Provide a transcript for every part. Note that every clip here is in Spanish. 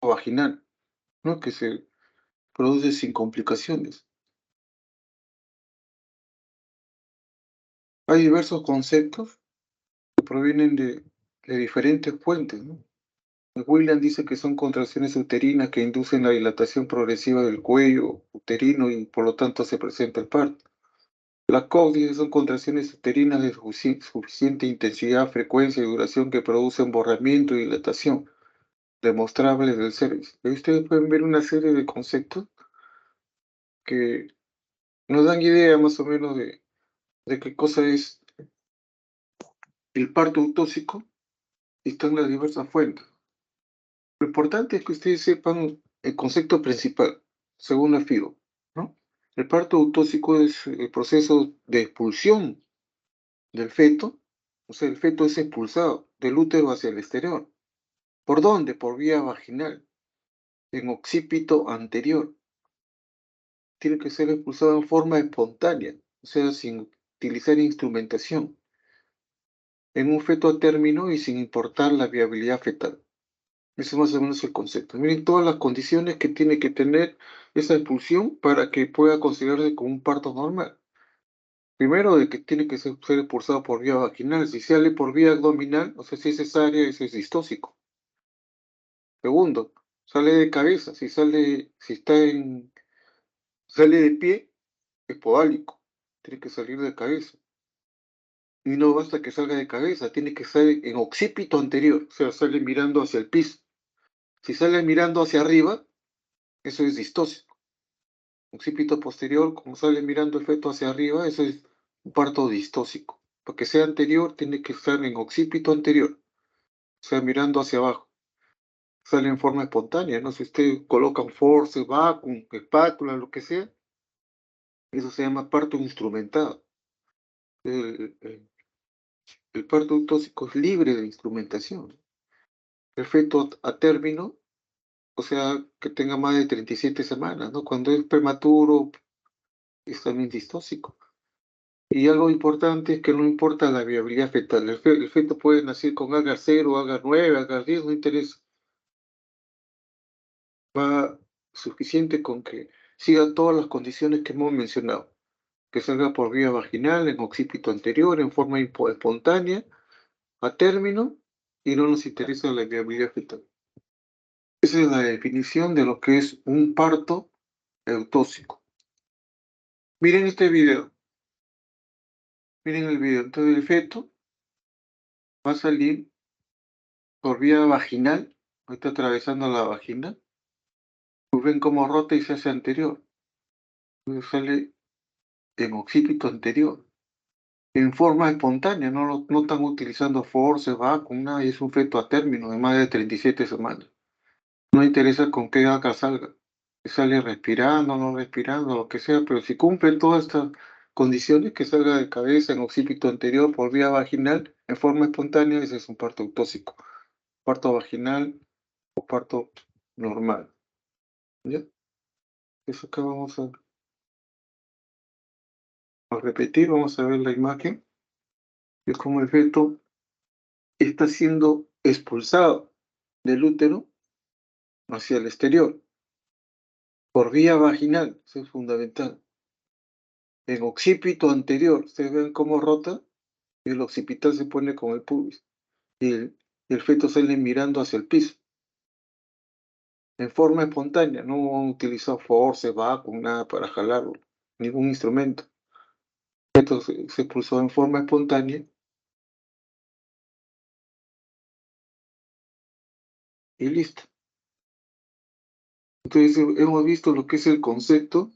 vaginal, ¿no? Que se produce sin complicaciones. Hay diversos conceptos que provienen de diferentes fuentes, ¿no? William dice que son contracciones uterinas que inducen la dilatación progresiva del cuello uterino y por lo tanto se presenta el parto. La COG dice que son contracciones uterinas de suficiente intensidad, frecuencia y duración que producen borramiento y dilatación demostrables del cervix. Y ustedes pueden ver una serie de conceptos que nos dan idea más o menos de qué cosa es el parto eutóxico y están las diversas fuentes. Lo importante es que ustedes sepan el concepto principal, según la FIDO, ¿no? El parto eutóxico es el proceso de expulsión del feto, o sea, el feto es expulsado del útero hacia el exterior. ¿Por dónde? Por vía vaginal, en occipito anterior. Tiene que ser expulsado en forma espontánea, o sea, sin utilizar instrumentación, en un feto a término y sin importar la viabilidad fetal. Ese es más o menos el concepto. Miren todas las condiciones que tiene que tener esa expulsión para que pueda considerarse como un parto normal. Primero, de que tiene que ser expulsado por vía vaginal. Si sale por vía abdominal, o sea, si es cesárea, eso es distóxico. Segundo, sale de cabeza. Sale de pie, es podálico. Tiene que salir de cabeza. Y no basta que salga de cabeza, tiene que salir en occipito anterior, o sea, sale mirando hacia el piso. Si sale mirando hacia arriba, eso es distóxico. Occipito posterior, como sale mirando el feto hacia arriba, eso es un parto distóxico. Para que sea anterior, tiene que estar en occipito anterior, o sea, mirando hacia abajo. Sale en forma espontánea, ¿no? Si usted coloca un force, vacuum, espátula, lo que sea, eso se llama parto instrumentado. El parto tóxico es libre de instrumentación. El feto a término, o sea, que tenga más de 37 semanas, ¿no? Cuando es prematuro, es también distóxico. Y algo importante es que no importa la viabilidad fetal. El feto puede nacer con H 0, H 9, H 10, no interesa. Va suficiente con que siga todas las condiciones que hemos mencionado. Que salga por vía vaginal, en occipito anterior, en forma espontánea, a término, y no nos interesa la viabilidad fetal. Esa es la definición de lo que es un parto eutóxico. Miren este video. Miren el video. Entonces el feto va a salir por vía vaginal. Está atravesando la vagina. Pues ven cómo rota y se hace anterior. Entonces sale en occipito anterior. En forma espontánea. No están utilizando force, vacuum, nada. Y es un feto a término de más de 37 semanas. No interesa con qué acá salga. Que sale respirando, no respirando, lo que sea. Pero si cumple todas estas condiciones, que salga de cabeza en occipito anterior por vía vaginal en forma espontánea, ese es un parto eutóxico. Parto vaginal o parto normal. ¿Ya? Eso acá vamos a repetir, vamos a ver la imagen de cómo el feto está siendo expulsado del útero hacia el exterior por vía vaginal, eso es fundamental. En occipito anterior, ustedes ven cómo rota y el occipital se pone con el pubis y el feto sale mirando hacia el piso en forma espontánea, no han utilizado force, vacuum, nada para jalarlo, ningún instrumento. El feto se expulsó en forma espontánea y listo. Entonces hemos visto lo que es el concepto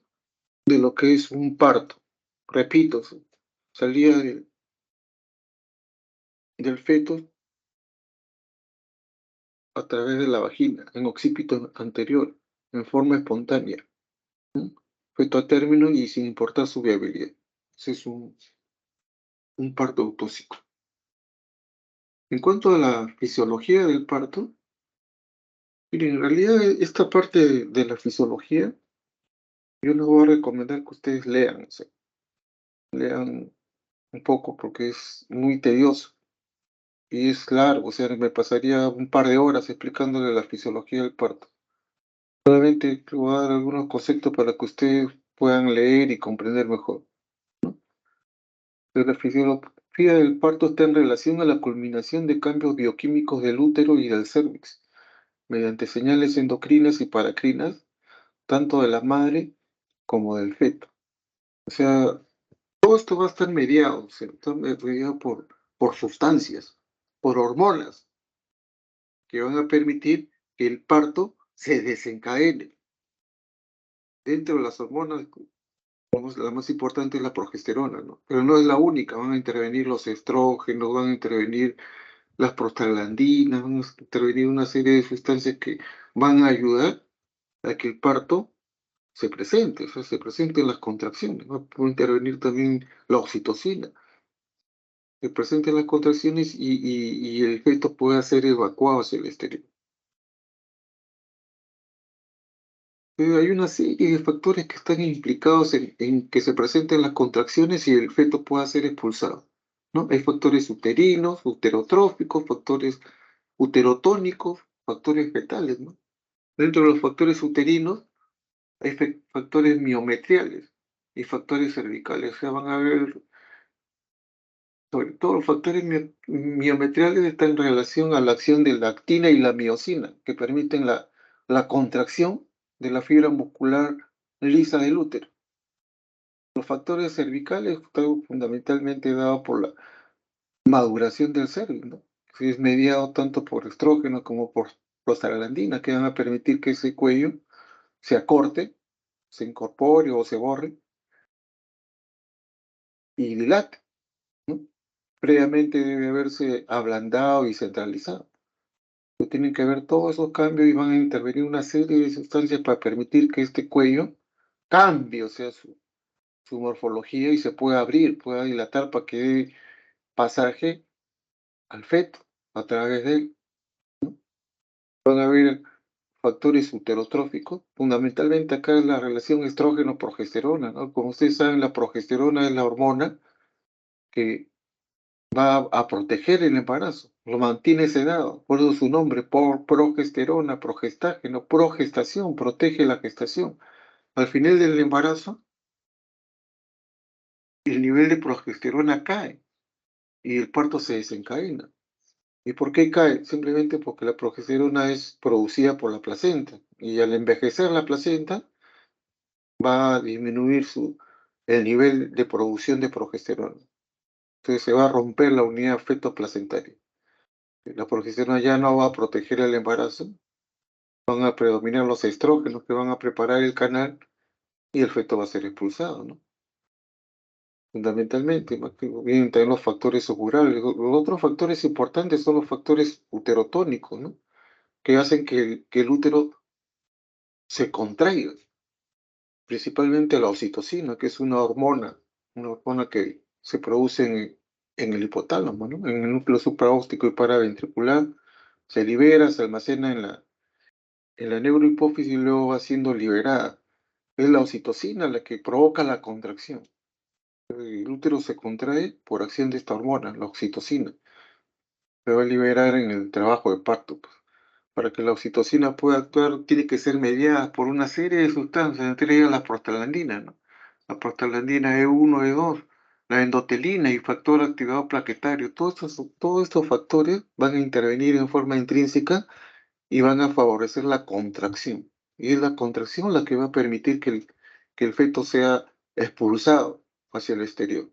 de lo que es un parto. Repito, salía del feto a través de la vagina, en occipito anterior, en forma espontánea. Feto a término y sin importar su viabilidad. Ese es un parto eutóxico. En cuanto a la fisiología del parto, miren, en realidad esta parte de la fisiología, yo les voy a recomendar que ustedes lean, o sea, lean un poco porque es muy tedioso y es largo, o sea, me pasaría un par de horas explicándole la fisiología del parto. Solamente le voy a dar algunos conceptos para que ustedes puedan leer y comprender mejor. La fisiología del parto está en relación a la culminación de cambios bioquímicos del útero y del cérvix, mediante señales endocrinas y paracrinas, tanto de la madre como del feto. O sea, todo esto va a estar mediado, o sea, está mediado por sustancias, por hormonas, que van a permitir que el parto se desencadene. Dentro de las hormonas, la más importante es la progesterona, ¿no? Pero no es la única, van a intervenir los estrógenos, van a intervenir las prostaglandinas, van a intervenir una serie de sustancias que van a ayudar a que el parto se presente, o sea, se presenten las contracciones. Va a intervenir también la oxitocina, se presenten las contracciones y el feto pueda ser evacuado hacia el exterior. Hay una serie de factores que están implicados en que se presenten las contracciones y el feto pueda ser expulsado, ¿no? Hay factores uterinos, uterotróficos, factores uterotónicos, factores fetales, ¿no? Dentro de los factores uterinos hay factores miometriales y factores cervicales. O sea, van a haber, sobre todo los factores miometriales están en relación a la acción de la actina y la miosina, que permiten la contracción de la fibra muscular lisa del útero. Los factores cervicales están fundamentalmente dados por la maduración del cervix, ¿no? Que es mediado tanto por estrógeno como por prostaglandina, que van a permitir que ese cuello se acorte, se incorpore o se borre y dilate, ¿no? Previamente debe haberse ablandado y centralizado. Pero tienen que haber todos esos cambios y van a intervenir una serie de sustancias para permitir que este cuello cambie, o sea, su morfología y se pueda abrir, pueda dilatar para que dé pasaje al feto a través de él. Van a haber factores uterotróficos, fundamentalmente acá es la relación estrógeno-progesterona, ¿no? Como ustedes saben, la progesterona es la hormona que va a proteger el embarazo, lo mantiene sedado, por eso su nombre, por progesterona, progestágeno, progestación, protege la gestación. Al final del embarazo, el nivel de progesterona cae y el parto se desencadena. ¿Y por qué cae? Simplemente porque la progesterona es producida por la placenta y al envejecer la placenta va a disminuir el nivel de producción de progesterona. Entonces se va a romper la unidad feto-placentaria. La progesterona ya no va a proteger el embarazo, van a predominar los estrógenos que van a preparar el canal y el feto va a ser expulsado, ¿no? Fundamentalmente, más que vienen también los factores ovulares. Los otros factores importantes son los factores uterotónicos, ¿no? Que hacen que el útero se contraiga, principalmente la oxitocina, que es una hormona que se produce en el hipotálamo, ¿no? En el núcleo supraóptico y paraventricular, se libera, se almacena en la neurohipófisis y luego va siendo liberada. Es la oxitocina la que provoca la contracción. El útero se contrae por acción de esta hormona, la oxitocina. Se va a liberar en el trabajo de parto, pues. Para que la oxitocina pueda actuar, tiene que ser mediada por una serie de sustancias, entre ellas la prostaglandina, ¿no? La prostaglandina E1, E2, la endotelina y factor activador plaquetario. Todos estos factores van a intervenir en forma intrínseca y van a favorecer la contracción. Y es la contracción la que va a permitir que el feto sea expulsado hacia el exterior.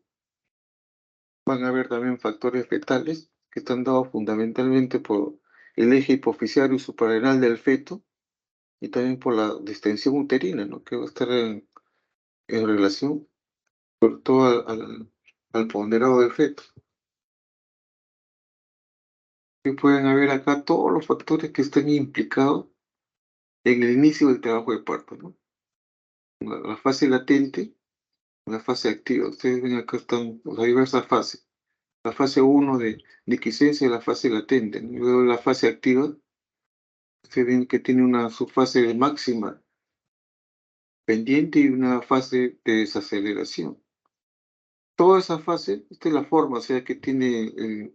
Van a haber también factores fetales que están dados fundamentalmente por el eje hipoficiario y suprarrenal del feto y también por la distensión uterina, ¿no? Que va a estar en relación sobre todo al ponderado del feto. Y pueden haber acá todos los factores que están implicados en el inicio del trabajo de parto, ¿no? La fase latente, la fase activa. Ustedes ven acá están las diversas fases. La fase uno de quiescencia es la fase latente, ¿no? Y luego la fase activa, ustedes ven que tiene una subfase de máxima pendiente y una fase de desaceleración. Toda esa fase, esta es la forma, o sea, que tiene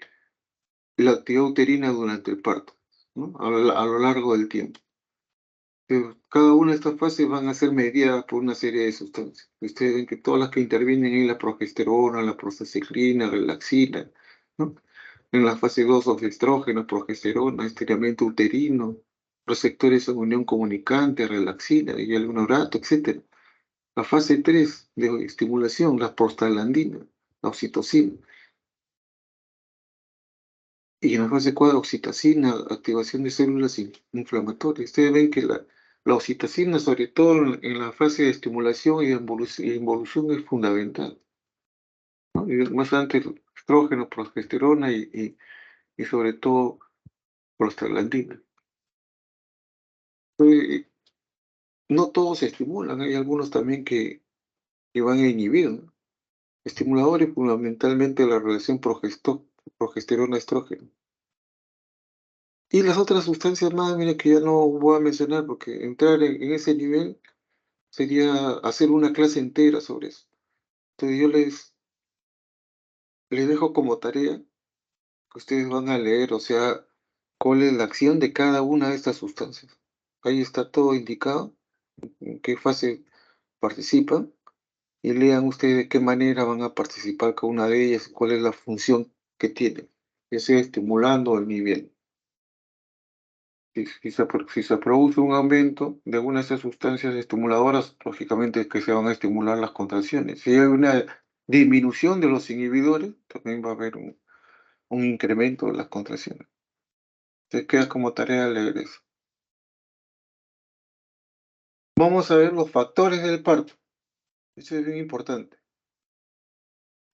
la actividad uterina durante el parto, ¿no? A lo largo del tiempo. Cada una de estas fases van a ser mediadas por una serie de sustancias. Ustedes ven que todas las que intervienen en la progesterona, la prostaciclina, la relaxina, ¿no? En la fase 2, estrógeno, progesterona, estiramiento uterino, receptores en unión comunicante, relaxina y el orato, etc. La fase 3 de estimulación, la prostaglandina, la oxitocina. Y en la fase 4, oxitocina, activación de células inflamatorias. Ustedes ven que la oxitocina, sobre todo en la fase de estimulación y de involución, es fundamental, ¿no? Y más antes, estrógeno, progesterona y sobre todo prostaglandina. Entonces, no todos se estimulan, hay algunos también que van a inhibir, ¿no? Estimuladores, fundamentalmente la relación progesterona-estrógeno. Y las otras sustancias más, mira, que ya no voy a mencionar porque entrar en ese nivel sería hacer una clase entera sobre eso. Entonces yo les dejo como tarea que ustedes van a leer, o sea, cuál es la acción de cada una de estas sustancias. Ahí está todo indicado, en qué fase participan, y lean ustedes de qué manera van a participar cada una de ellas, cuál es la función que tienen, ya sea estimulando o inhibiendo. Si se produce un aumento de alguna de esas sustancias estimuladoras, lógicamente es que se van a estimular las contracciones. Si hay una disminución de los inhibidores, también va a haber un incremento de las contracciones. Te queda como tarea leer eso. Vamos a ver los factores del parto. Eso es bien importante.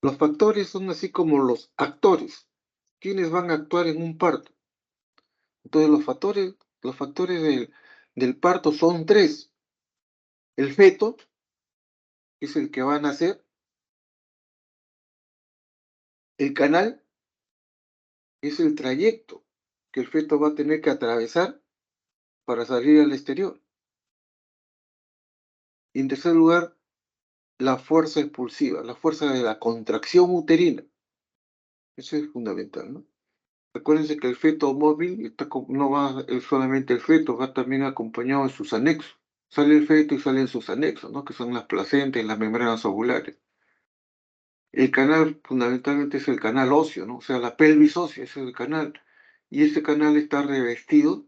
Los factores son así como los actores. ¿Quiénes van a actuar en un parto? Entonces los factores del parto son tres. El feto, que es el que va a nacer. El canal es el trayecto que el feto va a tener que atravesar para salir al exterior. Y en tercer lugar, la fuerza expulsiva, la fuerza de la contracción uterina. Eso es fundamental, ¿no? Acuérdense que el feto móvil no va solamente el feto, va también acompañado de sus anexos. Sale el feto y salen sus anexos, ¿no? Que son las placentas y las membranas ovulares. El canal fundamentalmente es el canal óseo, ¿no? O sea, la pelvis ósea, ese es el canal. Y ese canal está revestido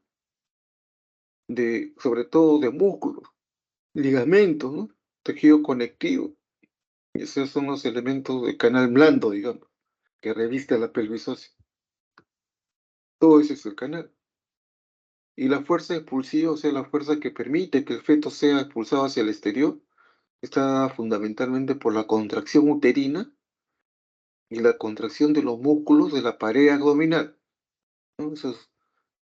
sobre todo de músculos, ligamentos, ¿no? Tejido conectivo. Y esos son los elementos del canal blando, digamos, que reviste a la pelvis ósea. Todo ese es el canal. Y la fuerza expulsiva, o sea, la fuerza que permite que el feto sea expulsado hacia el exterior, está fundamentalmente por la contracción uterina y la contracción de los músculos de la pared abdominal, ¿no?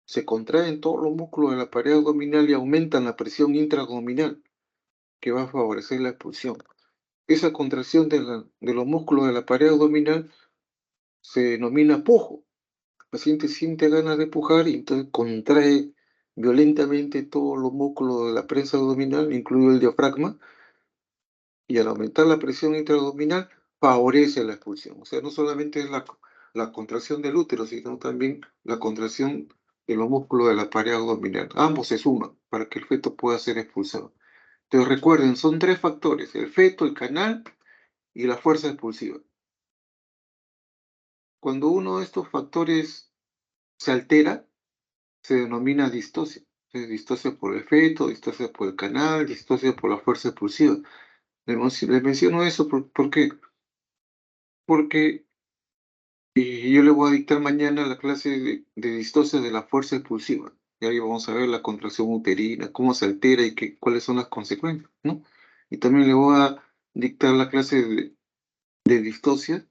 Se contraen todos los músculos de la pared abdominal y aumentan la presión intraabdominal, que va a favorecer la expulsión. Esa contracción de los músculos de la pared abdominal se denomina pujo. El paciente siente ganas de pujar y entonces contrae violentamente todos los músculos de la prensa abdominal, incluido el diafragma, y al aumentar la presión intraabdominal favorece la expulsión. O sea, no solamente es la contracción del útero, sino también la contracción de los músculos de la pared abdominal. Ambos se suman para que el feto pueda ser expulsado. Entonces recuerden, son tres factores: el feto, el canal y la fuerza expulsiva. Cuando uno de estos factores se altera, se denomina distosia. Distosia por el feto, distosia por el canal, distosia por la fuerza expulsiva. Les menciono eso ¿por qué? Porque yo le voy a dictar mañana la clase de distosia de la fuerza expulsiva. Y ahí vamos a ver la contracción uterina, cómo se altera y cuáles son las consecuencias, ¿no? Y también le voy a dictar la clase de distosia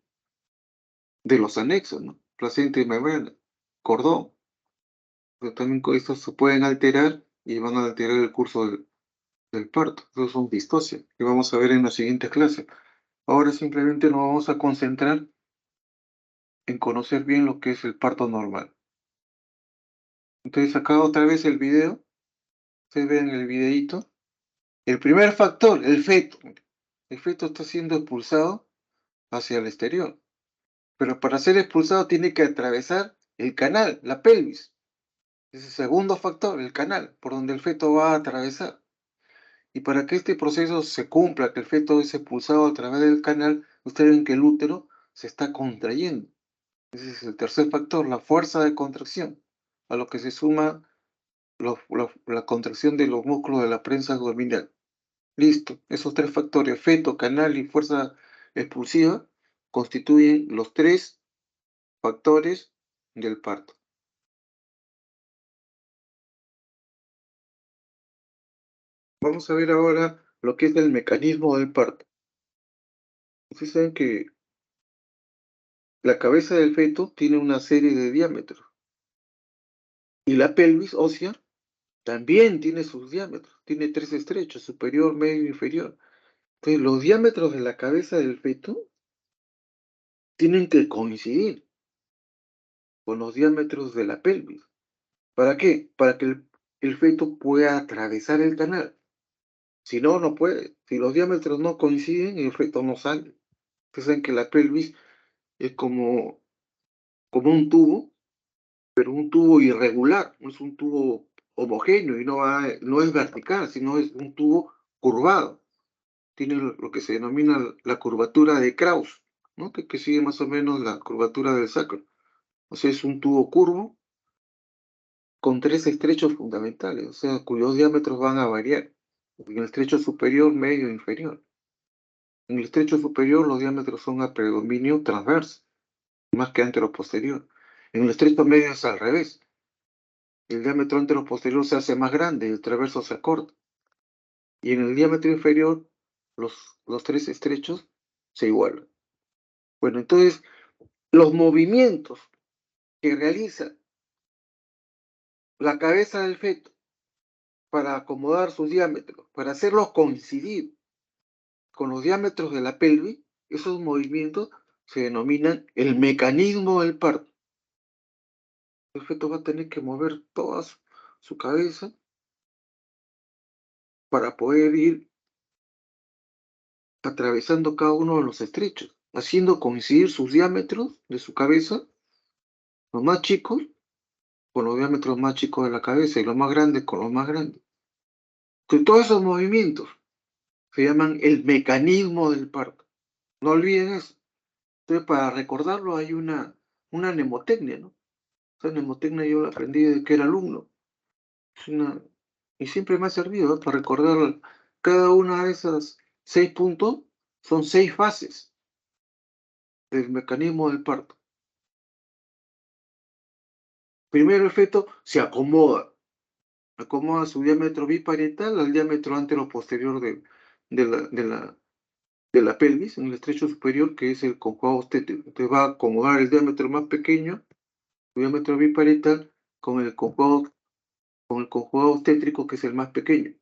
de los anexos, ¿no? Placenta y membrana, cordón. Pero también con estos se pueden alterar y van a alterar el curso del parto. Esos son distocias que vamos a ver en la siguiente clase. Ahora simplemente nos vamos a concentrar en conocer bien lo que es el parto normal. Entonces acá otra vez el video, ustedes ven el videito. El primer factor, el feto. El feto está siendo expulsado hacia el exterior, pero para ser expulsado tiene que atravesar el canal, la pelvis. Es el segundo factor, el canal, por donde el feto va a atravesar. Y para que este proceso se cumpla, que el feto es expulsado a través del canal, ustedes ven que el útero se está contrayendo. Ese es el tercer factor, la fuerza de contracción, a lo que se suma la contracción de los músculos de la prensa abdominal. Listo, esos tres factores, feto, canal y fuerza expulsiva, constituyen los tres factores del parto. Vamos a ver ahora lo que es el mecanismo del parto. Ustedes saben que la cabeza del feto tiene una serie de diámetros y la pelvis ósea también tiene sus diámetros, tiene tres estrechos, superior, medio e inferior. Entonces, los diámetros de la cabeza del feto tienen que coincidir con los diámetros de la pelvis. ¿Para qué? Para que el feto pueda atravesar el canal. Si no, no puede. Si los diámetros no coinciden, el feto no sale. Ustedes saben que la pelvis es como un tubo, pero un tubo irregular, no es un tubo homogéneo y no es vertical, sino es un tubo curvado. Tiene lo que se denomina la curvatura de Krauss, ¿no? Que sigue más o menos la curvatura del sacro. O sea, es un tubo curvo con tres estrechos fundamentales, o sea, cuyos diámetros van a variar. En el estrecho superior, medio e inferior. En el estrecho superior los diámetros son a predominio transverso, más que anteroposterior. En el estrecho medio es al revés. El diámetro anteroposterior se hace más grande y el transverso se acorta. Y en el diámetro inferior, los tres estrechos se igualan. Bueno, entonces, los movimientos que realiza la cabeza del feto para acomodar sus diámetros, para hacerlos coincidir con los diámetros de la pelvis, esos movimientos se denominan el mecanismo del parto. El feto va a tener que mover toda su cabeza para poder ir atravesando cada uno de los estrechos, haciendo coincidir sus diámetros de su cabeza, los más chicos, con los diámetros más chicos de la cabeza y los más grandes con los más grandes. Que todos esos movimientos se llaman el mecanismo del parto. No olviden eso. Entonces, para recordarlo hay una mnemotecnia, ¿no? Esa mnemotecnia yo la aprendí desde que era alumno. Es una, y siempre me ha servido, ¿no? Para recordar cada una de esas 6 puntos, son 6 fases del mecanismo del parto. Primero el feto se acomoda su diámetro biparietal al diámetro antero-posterior de la pelvis, en el estrecho superior, que es el conjugado obstétrico. Entonces va a acomodar el diámetro más pequeño, el diámetro biparietal, con el conjugado obstétrico, que es el más pequeño.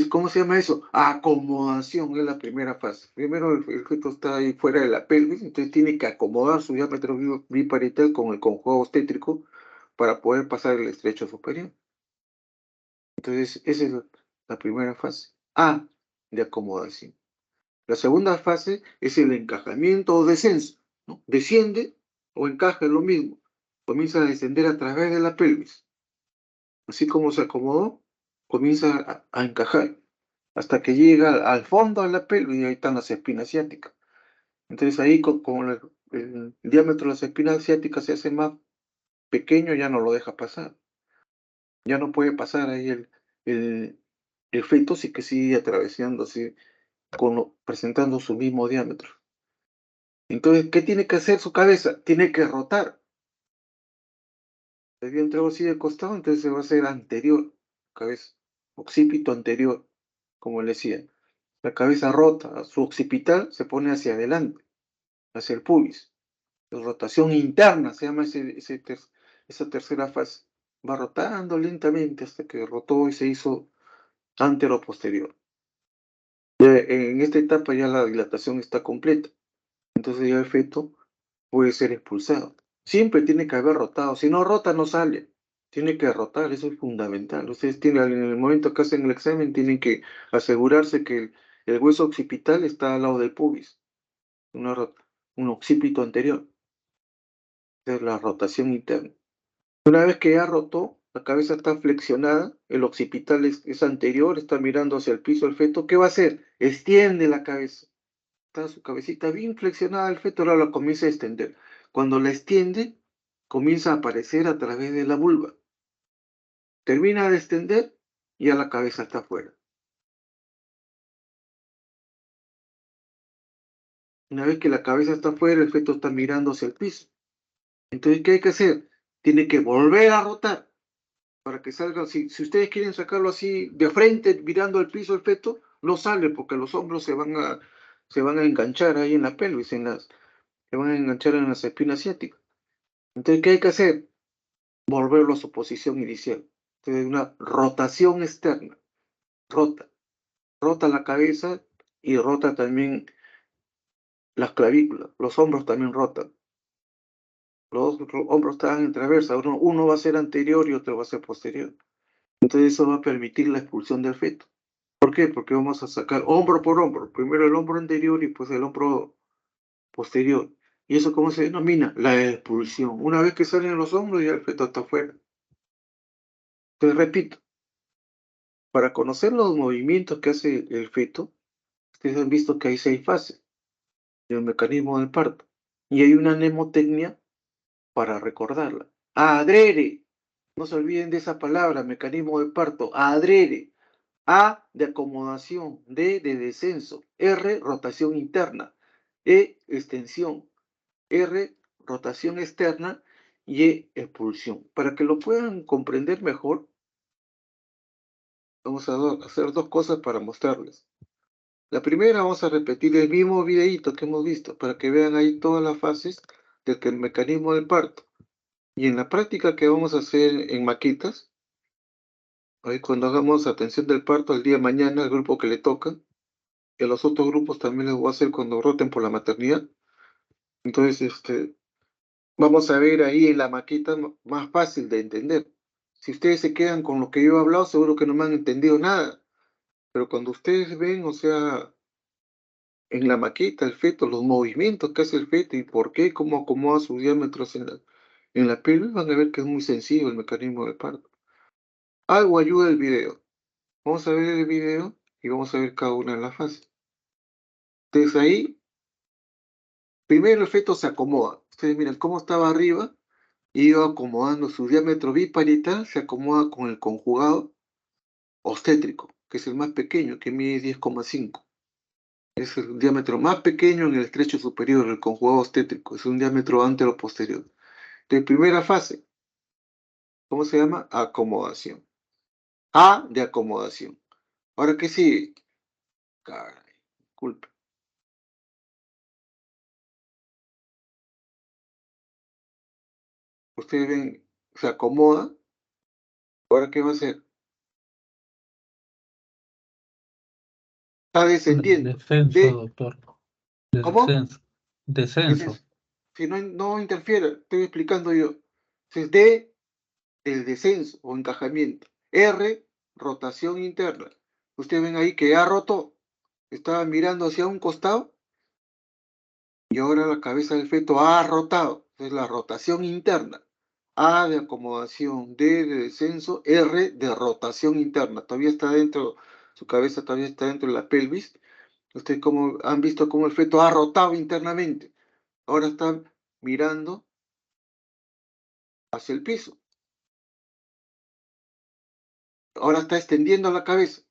¿Cómo se llama eso? Acomodación es la primera fase. Primero el feto está ahí fuera de la pelvis, entonces tiene que acomodar su diámetro biparietal con el conjugado obstétrico para poder pasar el estrecho superior. Entonces, esa es la primera fase. A, de acomodación. La segunda fase es el encajamiento o descenso, ¿no? Desciende o encaja, es lo mismo. Comienza a descender a través de la pelvis. Así como se acomodó, comienza a encajar hasta que llega al fondo de la pelvis y ahí están las espinas ciáticas. Entonces ahí como el diámetro de las espinas ciáticas se hace más pequeño, ya no lo deja pasar. Ya no puede pasar ahí el, el feto, sí que sigue atravesando así, presentando su mismo diámetro. Entonces, ¿qué tiene que hacer su cabeza? Tiene que rotar. El vientre así de costado, entonces se va a hacer anterior, cabeza, occipito anterior, como le decía. La cabeza rota, su occipital se pone hacia adelante, hacia el pubis. La rotación interna se llama esa tercera fase. Va rotando lentamente hasta que rotó y se hizo antero-posterior. En esta etapa ya la dilatación está completa, entonces ya el feto puede ser expulsado. Siempre tiene que haber rotado, si no rota no sale. Tiene que rotar, eso es fundamental. Ustedes tienen, en el momento que hacen el examen, tienen que asegurarse que el hueso occipital está al lado del pubis, una un occipito anterior, es la rotación interna. Una vez que ya rotó, la cabeza está flexionada, el occipital es anterior, está mirando hacia el piso el feto. ¿Qué va a hacer? Extiende la cabeza. Está su cabecita bien flexionada, el feto ahora la comienza a extender. Cuando la extiende, comienza a aparecer a través de la vulva. Termina de extender y ya la cabeza está afuera. Una vez que la cabeza está afuera, el feto está mirando hacia el piso. Entonces, ¿qué hay que hacer? Tiene que volver a rotar para que salga. Si ustedes quieren sacarlo así de frente, mirando al piso el feto, no sale porque los hombros se van a enganchar ahí en la pelvis, se van a enganchar en las espinas ciáticas. Entonces, ¿qué hay que hacer? Volverlo a su posición inicial. Entonces, una rotación externa. Rota. Rota la cabeza y rota también las clavículas. Los hombros también rotan. Los hombros están en traversa. Uno va a ser anterior y otro va a ser posterior. Entonces, eso va a permitir la expulsión del feto. ¿Por qué? Porque vamos a sacar hombro por hombro. Primero el hombro anterior y pues el hombro posterior. ¿Y eso cómo se denomina? La expulsión. Una vez que salen los hombros, ya el feto está afuera. Entonces, repito, para conocer los movimientos que hace el feto, ustedes han visto que hay 6 fases del mecanismo del parto. Y hay una mnemotecnia para recordarla. Adrere. No se olviden de esa palabra, mecanismo del parto. Adrere. A de acomodación, D de descenso, R rotación interna, E extensión, R rotación externa y E expulsión. Para que lo puedan comprender mejor, vamos a hacer 2 cosas para mostrarles. La primera, vamos a repetir el mismo videíto que hemos visto para que vean ahí todas las fases del mecanismo del parto. Y en la práctica que vamos a hacer en maquitas, ahí cuando hagamos atención del parto el día de mañana, el grupo que le toca, y a los otros grupos también les voy a hacer cuando roten por la maternidad. Entonces, vamos a ver ahí en la maqueta más fácil de entender. Si ustedes se quedan con lo que yo he hablado, seguro que no me han entendido nada. Pero cuando ustedes ven, o sea, en la maqueta, el feto, los movimientos que hace el feto y por qué, cómo acomoda sus diámetros en la pelvis, van a ver que es muy sencillo el mecanismo del parto. Algo ayuda el video. Vamos a ver el video y vamos a ver cada una de las fases. Entonces ahí, primero el feto se acomoda. Ustedes miren cómo estaba arriba y iba acomodando su diámetro biparital, se acomoda con el conjugado obstétrico, que es el más pequeño, que mide 10,5. Es el diámetro más pequeño en el estrecho superior, el conjugado obstétrico. Es un diámetro antero-posterior. De primera fase, ¿cómo se llama? Acomodación. A de acomodación. Ahora, ¿qué sigue? Caray, disculpe. Ustedes ven, se acomoda. Ahora, ¿qué va a hacer? Está descendiendo. Descenso, doctor. De ¿Cómo? descenso. Descenso. Si no interfiere, estoy explicando yo. Entonces, D del descenso o encajamiento. R, rotación interna. Ustedes ven ahí que ya rotó. Estaba mirando hacia un costado y ahora la cabeza del feto ha rotado. Es la rotación interna. A de acomodación, D de descenso, R de rotación interna. Todavía está dentro, su cabeza todavía está dentro de la pelvis. Ustedes como han visto cómo el feto ha rotado internamente. Ahora están mirando hacia el piso. Ahora está extendiendo la cabeza.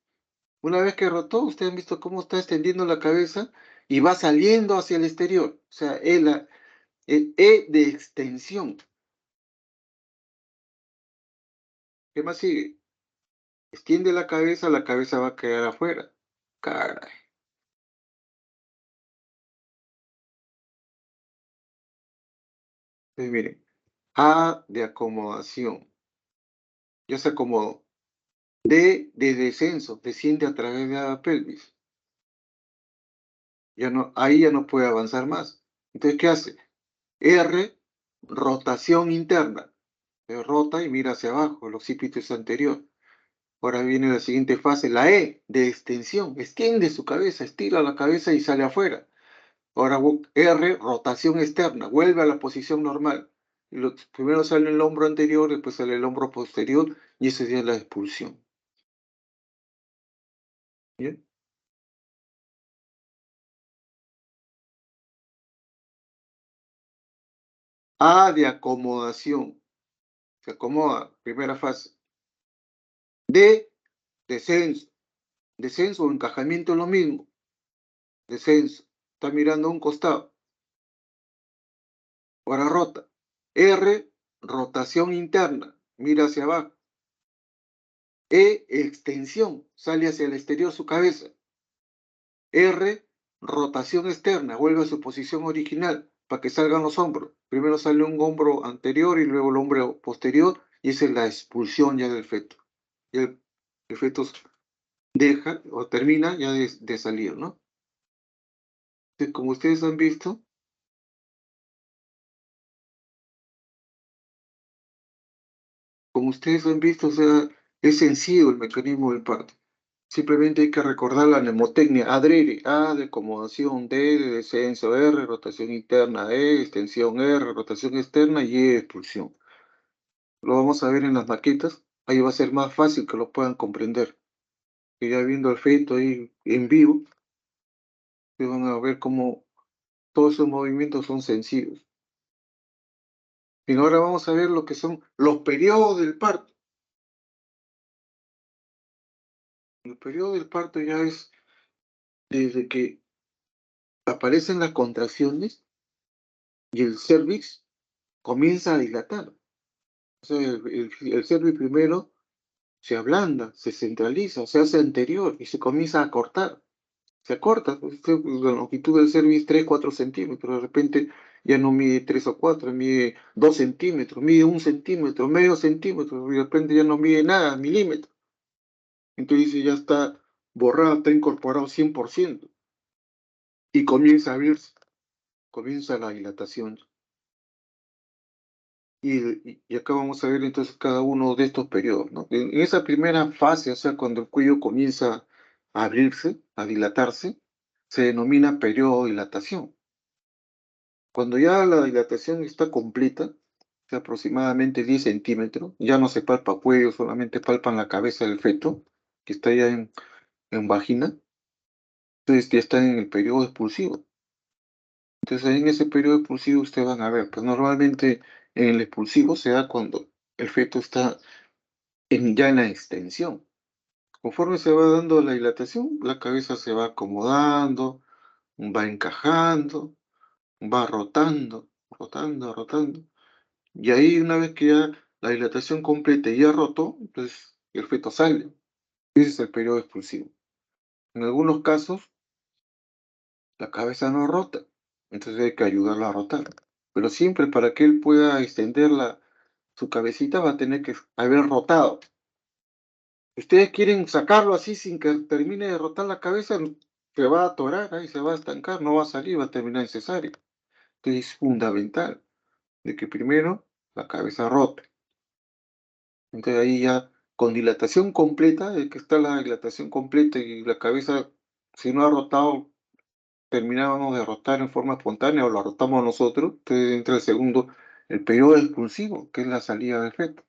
Una vez que rotó, ustedes han visto cómo está extendiendo la cabeza y va saliendo hacia el exterior. O sea, el E de extensión. ¿Qué más sigue? Extiende la cabeza va a quedar afuera. Caray. Entonces, miren, A de acomodación. Ya se acomodó. D de descenso, desciende a través de la pelvis. Ya no, ahí ya no puede avanzar más. Entonces, ¿qué hace? R, rotación interna. Se rota y mira hacia abajo, el occipito es anterior. Ahora viene la siguiente fase, la E, de extensión. Extiende su cabeza, estira la cabeza y sale afuera. Ahora R, rotación externa, vuelve a la posición normal. Primero sale el hombro anterior, después sale el hombro posterior, y esa sería la expulsión. ¿Bien? A de acomodación. Se acomoda, primera fase. D, descenso. Descenso o encajamiento es lo mismo. Descenso. Está mirando a un costado. Ahora rota. R, rotación interna. Mira hacia abajo. E, extensión. Sale hacia el exterior su cabeza. R, rotación externa. Vuelve a su posición original para que salgan los hombros. Primero sale un hombro anterior y luego el hombro posterior. Y esa es la expulsión ya del feto. Y el feto deja o termina ya de salir, ¿no? Entonces, como ustedes han visto, o sea, es sencillo el mecanismo del parto. Simplemente hay que recordar la mnemotecnia ADRERE, A de acomodación, D de descenso, R, rotación interna, E, extensión R, rotación externa y E, expulsión. Lo vamos a ver en las maquetas, ahí va a ser más fácil que lo puedan comprender. Y ya viendo el feto ahí en vivo, se van a ver cómo todos esos movimientos son sencillos. Y ahora vamos a ver lo que son los periodos del parto. El periodo del parto ya es desde que aparecen las contracciones y el cervix comienza a dilatar. O sea, el cervix primero se ablanda, se centraliza, se hace anterior y se comienza a cortar. Se acorta, pues, la longitud del cervix 3, 4 centímetros, de repente ya no mide 3 o 4, mide 2 centímetros, mide 1 centímetro, medio centímetro, y de repente ya no mide nada, milímetros. Entonces ya está borrado, está incorporado 100% y comienza a abrirse, comienza la dilatación. Y acá vamos a ver entonces cada uno de estos periodos, ¿no? En esa primera fase, o sea, cuando el cuello comienza a abrirse, a dilatarse, se denomina periodo de dilatación. Cuando ya la dilatación está completa, o sea, aproximadamente 10 centímetros, ya no se palpa cuello, solamente palpan la cabeza del feto, que está ya en vagina, entonces ya está en el periodo expulsivo. Entonces ahí en ese periodo expulsivo ustedes van a ver, pues normalmente en el expulsivo se da cuando el feto está ya en la extensión. Conforme se va dando la dilatación, la cabeza se va acomodando, va encajando, va rotando, rotando, rotando. Y ahí una vez que ya la dilatación completa y ya rotó, entonces el feto sale. Ese es el periodo expulsivo. En algunos casos, la cabeza no rota, entonces hay que ayudarla a rotar. Pero siempre para que él pueda extender su cabecita va a tener que haber rotado. Ustedes quieren sacarlo así sin que termine de rotar la cabeza, se va a atorar ahí, se va a estancar, no va a salir, va a terminar en cesárea. Entonces es fundamental de que primero la cabeza rote. Entonces ahí ya con dilatación completa, de que está la dilatación completa y la cabeza, si no ha rotado, terminábamos de rotar en forma espontánea o lo rotamos nosotros, entonces entra el segundo, el periodo expulsivo, que es la salida del feto.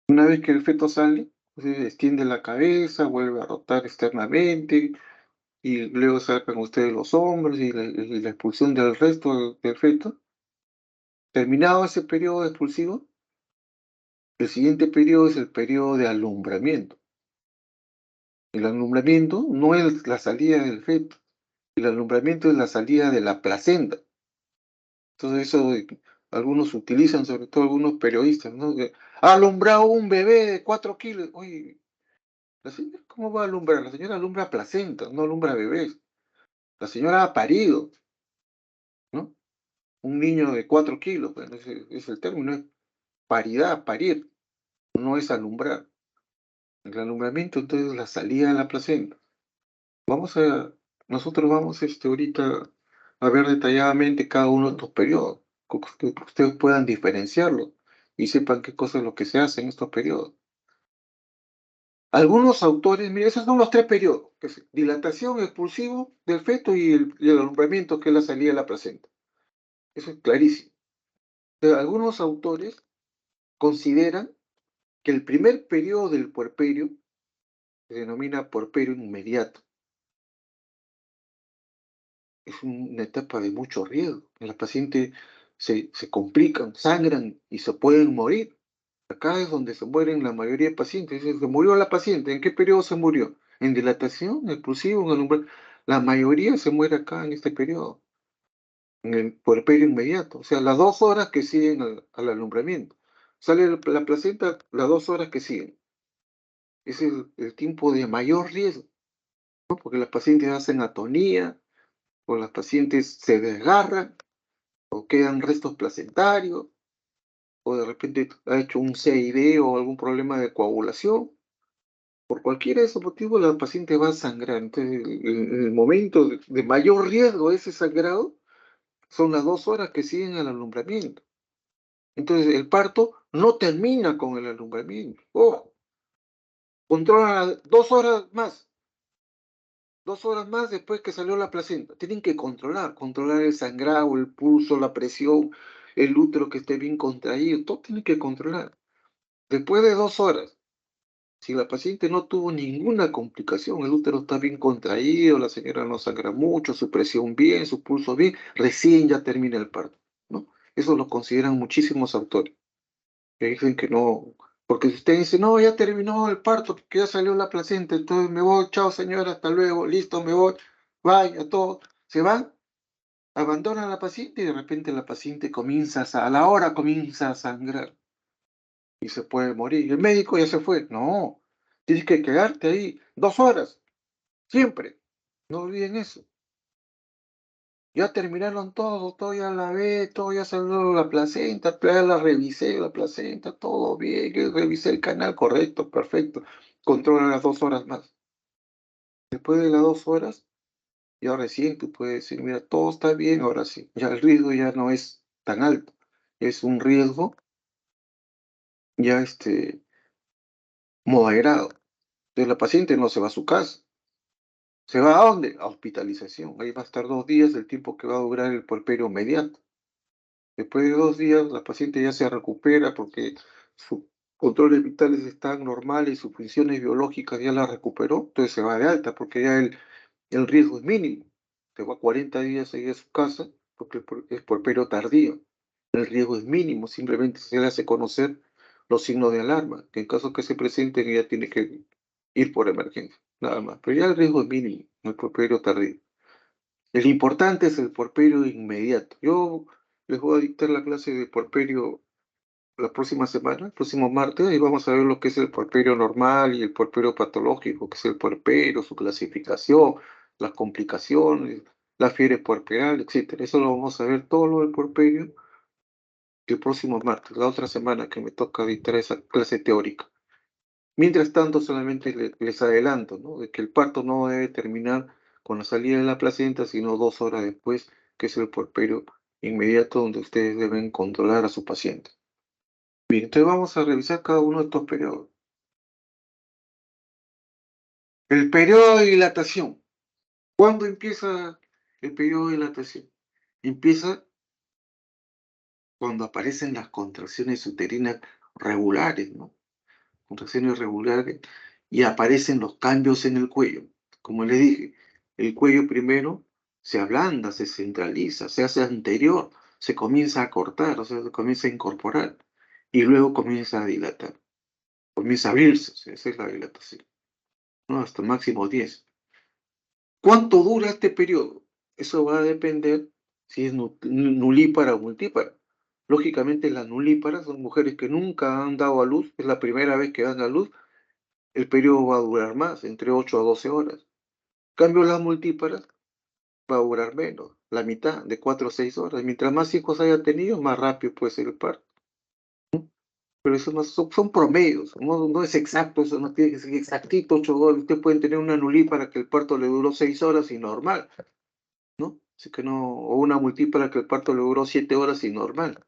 Una vez que el feto sale, pues, extiende la cabeza, vuelve a rotar externamente, y luego sacan ustedes los hombros y la expulsión del resto del feto. Terminado ese periodo expulsivo, el siguiente periodo es el periodo de alumbramiento. El alumbramiento no es la salida del feto, el alumbramiento es la salida de la placenta. Entonces eso algunos utilizan, sobre todo algunos periodistas, ¿no? Ha alumbrado un bebé de 4 kilos. Oye, ¿la señora cómo va a alumbrar? La señora alumbra placenta, no alumbra bebés. La señora ha parido, ¿no? Un niño de 4 kilos, pues, ese es el término, es paridad, parir, no es alumbrar. El alumbramiento entonces es la salida de la placenta. Vamos a, nosotros vamos ahorita a ver detalladamente cada uno de estos periodos, que ustedes puedan diferenciarlo y sepan qué cosa es lo que se hace en estos periodos. Algunos autores, mira, esos son los 3 periodos, que es dilatación, expulsivo del feto y el alumbramiento, que es la salida de la placenta. Eso es clarísimo. Algunos autores consideran que el primer periodo del puerperio se denomina puerperio inmediato. Es una etapa de mucho riesgo. Las pacientes se complican, sangran y se pueden morir. Acá es donde se mueren la mayoría de pacientes. Se murió la paciente. ¿En qué periodo se murió? ¿En dilatación, expulsivo, en alumbrar? La mayoría se muere acá en este periodo, en el puerperio inmediato. O sea, las 2 horas que siguen al alumbramiento. Sale la placenta las 2 horas que siguen. Es el tiempo de mayor riesgo, ¿no? Porque las pacientes hacen atonía, o las pacientes se desgarran, o quedan restos placentarios, o de repente ha hecho un CID o algún problema de coagulación. Por cualquiera de esos motivos, la paciente va a sangrar. Entonces, el momento de mayor riesgo de ese sangrado son las 2 horas que siguen al alumbramiento. Entonces, el parto no termina con el alumbramiento. Ojo, controla 2 horas más. 2 horas más después que salió la placenta. Tienen que controlar el sangrado, el pulso, la presión, el útero que esté bien contraído, todo tienen que controlar. Después de 2 horas, si la paciente no tuvo ninguna complicación, el útero está bien contraído, la señora no sangra mucho, su presión bien, su pulso bien, recién ya termina el parto, ¿no? Eso lo consideran muchísimos autores, que dicen que no, porque si usted dice, no, ya terminó el parto, porque ya salió la placenta, entonces me voy, chao señora, hasta luego, listo, me voy, vaya, todo, se van, abandonan a la paciente y de repente la paciente a la hora comienza a sangrar y se puede morir. El médico ya se fue. No, tienes que quedarte ahí 2 horas, siempre. No olviden eso. Ya terminaron todo ya la ve, todo ya salió la placenta, ya la revisé, la placenta, todo bien, yo revisé el canal, correcto, perfecto. Controla las 2 horas más. Después de las 2 horas, ya recién tú puedes decir, mira, todo está bien, ahora sí. Ya el riesgo ya no es tan alto. Es un riesgo ya moderado. Entonces la paciente no se va a su casa. ¿Se va a dónde? A hospitalización. Ahí va a estar 2 días, el tiempo que va a durar el puerperio inmediato. Después de 2 días, la paciente ya se recupera porque sus controles vitales están normales, sus funciones biológicas ya las recuperó, entonces se va de alta porque ya el riesgo es mínimo. Se va 40 días ahí a su casa porque es puerperio tardío. El riesgo es mínimo, simplemente se le hace conocer los signos de alarma, que en caso que se presenten ya tiene que ir por emergencia, nada más. Pero ya el riesgo es mínimo, no el puerperio tardío. El importante es el puerperio inmediato. Yo les voy a dictar la clase de puerperio la próxima semana, el próximo martes, y vamos a ver lo que es el puerperio normal y el puerperio patológico, que es el puerperio, su clasificación, las complicaciones, la fiebre puerperal, etcétera. Eso lo vamos a ver todo lo del puerperio el próximo martes, la otra semana que me toca dictar esa clase teórica. Mientras tanto, solamente les adelanto, ¿no? De que el parto no debe terminar con la salida de la placenta, sino 2 horas después, que es el puerperio inmediato donde ustedes deben controlar a su paciente. Bien, entonces vamos a revisar cada uno de estos periodos. El periodo de dilatación. ¿Cuándo empieza el periodo de dilatación? Empieza cuando aparecen las contracciones uterinas regulares, ¿no? Contracciones regulares y aparecen los cambios en el cuello. Como les dije, el cuello primero se ablanda, se centraliza, se hace anterior, se comienza a cortar, o sea, se comienza a incorporar y luego comienza a dilatar, comienza a abrirse, o sea, esa es la dilatación, ¿no? Hasta máximo 10. ¿Cuánto dura este periodo? Eso va a depender si es nulípara o multípara. Lógicamente las nulíparas son mujeres que nunca han dado a luz, es la primera vez que dan a luz, el periodo va a durar más, entre 8 a 12 horas. En cambio, las multíparas va a durar menos, la mitad, de 4 a 6 horas. Mientras más hijos haya tenido, más rápido puede ser el parto. Pero eso no son promedios, no es exacto, eso no tiene que ser exactito, 8 horas. Usted puede tener una nulípara que el parto le duró 6 horas y normal, ¿no? Así que no, o una multípara que el parto le duró 7 horas y normal.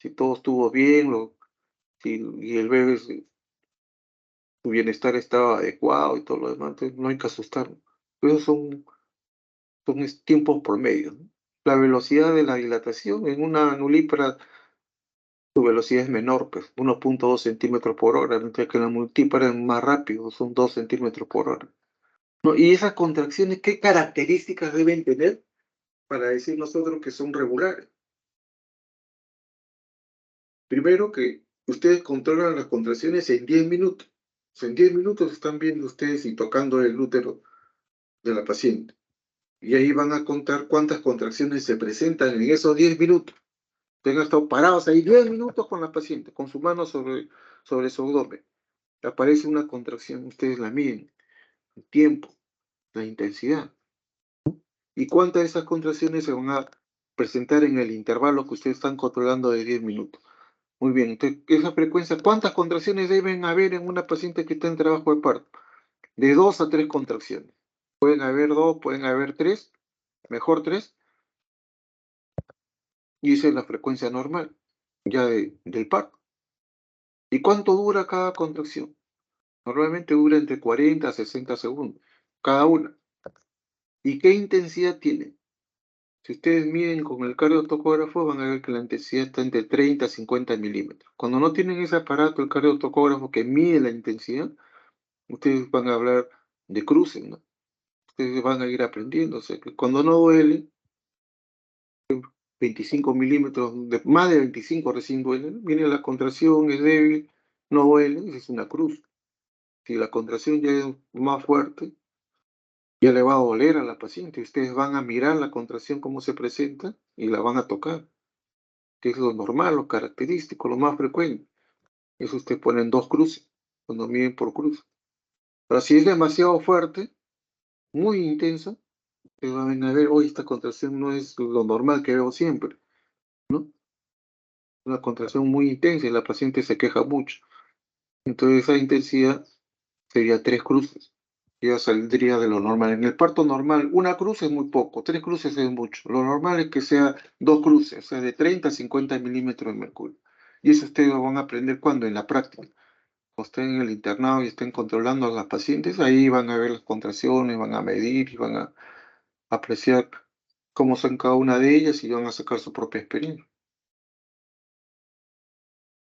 Si todo estuvo bien, y el bebé, su bienestar estaba adecuado y todo lo demás, entonces no hay que asustarnos. Esos son tiempos promedio, ¿no? La velocidad de la dilatación en una nulípara su velocidad es menor, pues 1.2 centímetros por hora, mientras que la multípara es más rápido, son 2 centímetros por hora. ¿No? Y esas contracciones, ¿qué características deben tener para decir nosotros que son regulares? Primero que ustedes controlan las contracciones en 10 minutos. O sea, en 10 minutos están viendo ustedes y tocando el útero de la paciente. Y ahí van a contar cuántas contracciones se presentan en esos 10 minutos. Ustedes han estado parados ahí 10 minutos con la paciente, con su mano sobre su abdomen. Aparece una contracción, ustedes la miden, el tiempo, la intensidad. ¿Y cuántas de esas contracciones se van a presentar en el intervalo que ustedes están controlando de 10 minutos? Muy bien, entonces, esa frecuencia, ¿cuántas contracciones deben haber en una paciente que está en trabajo de parto? De 2 a 3 contracciones. Pueden haber 2, pueden haber 3, mejor 3, y esa es la frecuencia normal, ya del parto. ¿Y cuánto dura cada contracción? Normalmente dura entre 40 a 60 segundos, cada una. ¿Y qué intensidad tiene? Si ustedes miden con el cardiotocógrafo, van a ver que la intensidad está entre 30 a 50 milímetros. Cuando no tienen ese aparato, el cardiotocógrafo que mide la intensidad, ustedes van a hablar de cruces, ¿no? Ustedes van a ir aprendiendo. O sea, que cuando no duele, 25 milímetros, más de 25 recién duele, ¿no? Viene la contracción, es débil, no duele, esa es una cruz. Si la contracción ya es más fuerte, ya le va a doler a la paciente. Ustedes van a mirar la contracción cómo se presenta y la van a tocar, que es lo normal, lo característico, lo más frecuente. Eso ustedes ponen 2 cruces, cuando miden por cruz. Pero si es demasiado fuerte, muy intensa, ustedes van a ver, hoy esta contracción no es lo normal que veo siempre, ¿no? Una contracción muy intensa y la paciente se queja mucho. Entonces esa intensidad sería 3 cruces. Ya saldría de lo normal. En el parto normal, una cruz es muy poco, 3 cruces es mucho. Lo normal es que sea 2 cruces, o sea, de 30 a 50 milímetros de mercurio. Y eso ustedes lo van a aprender cuando en la práctica. Cuando estén en el internado y estén controlando a las pacientes, ahí van a ver las contracciones, van a medir y van a apreciar cómo son cada una de ellas y van a sacar su propia experiencia.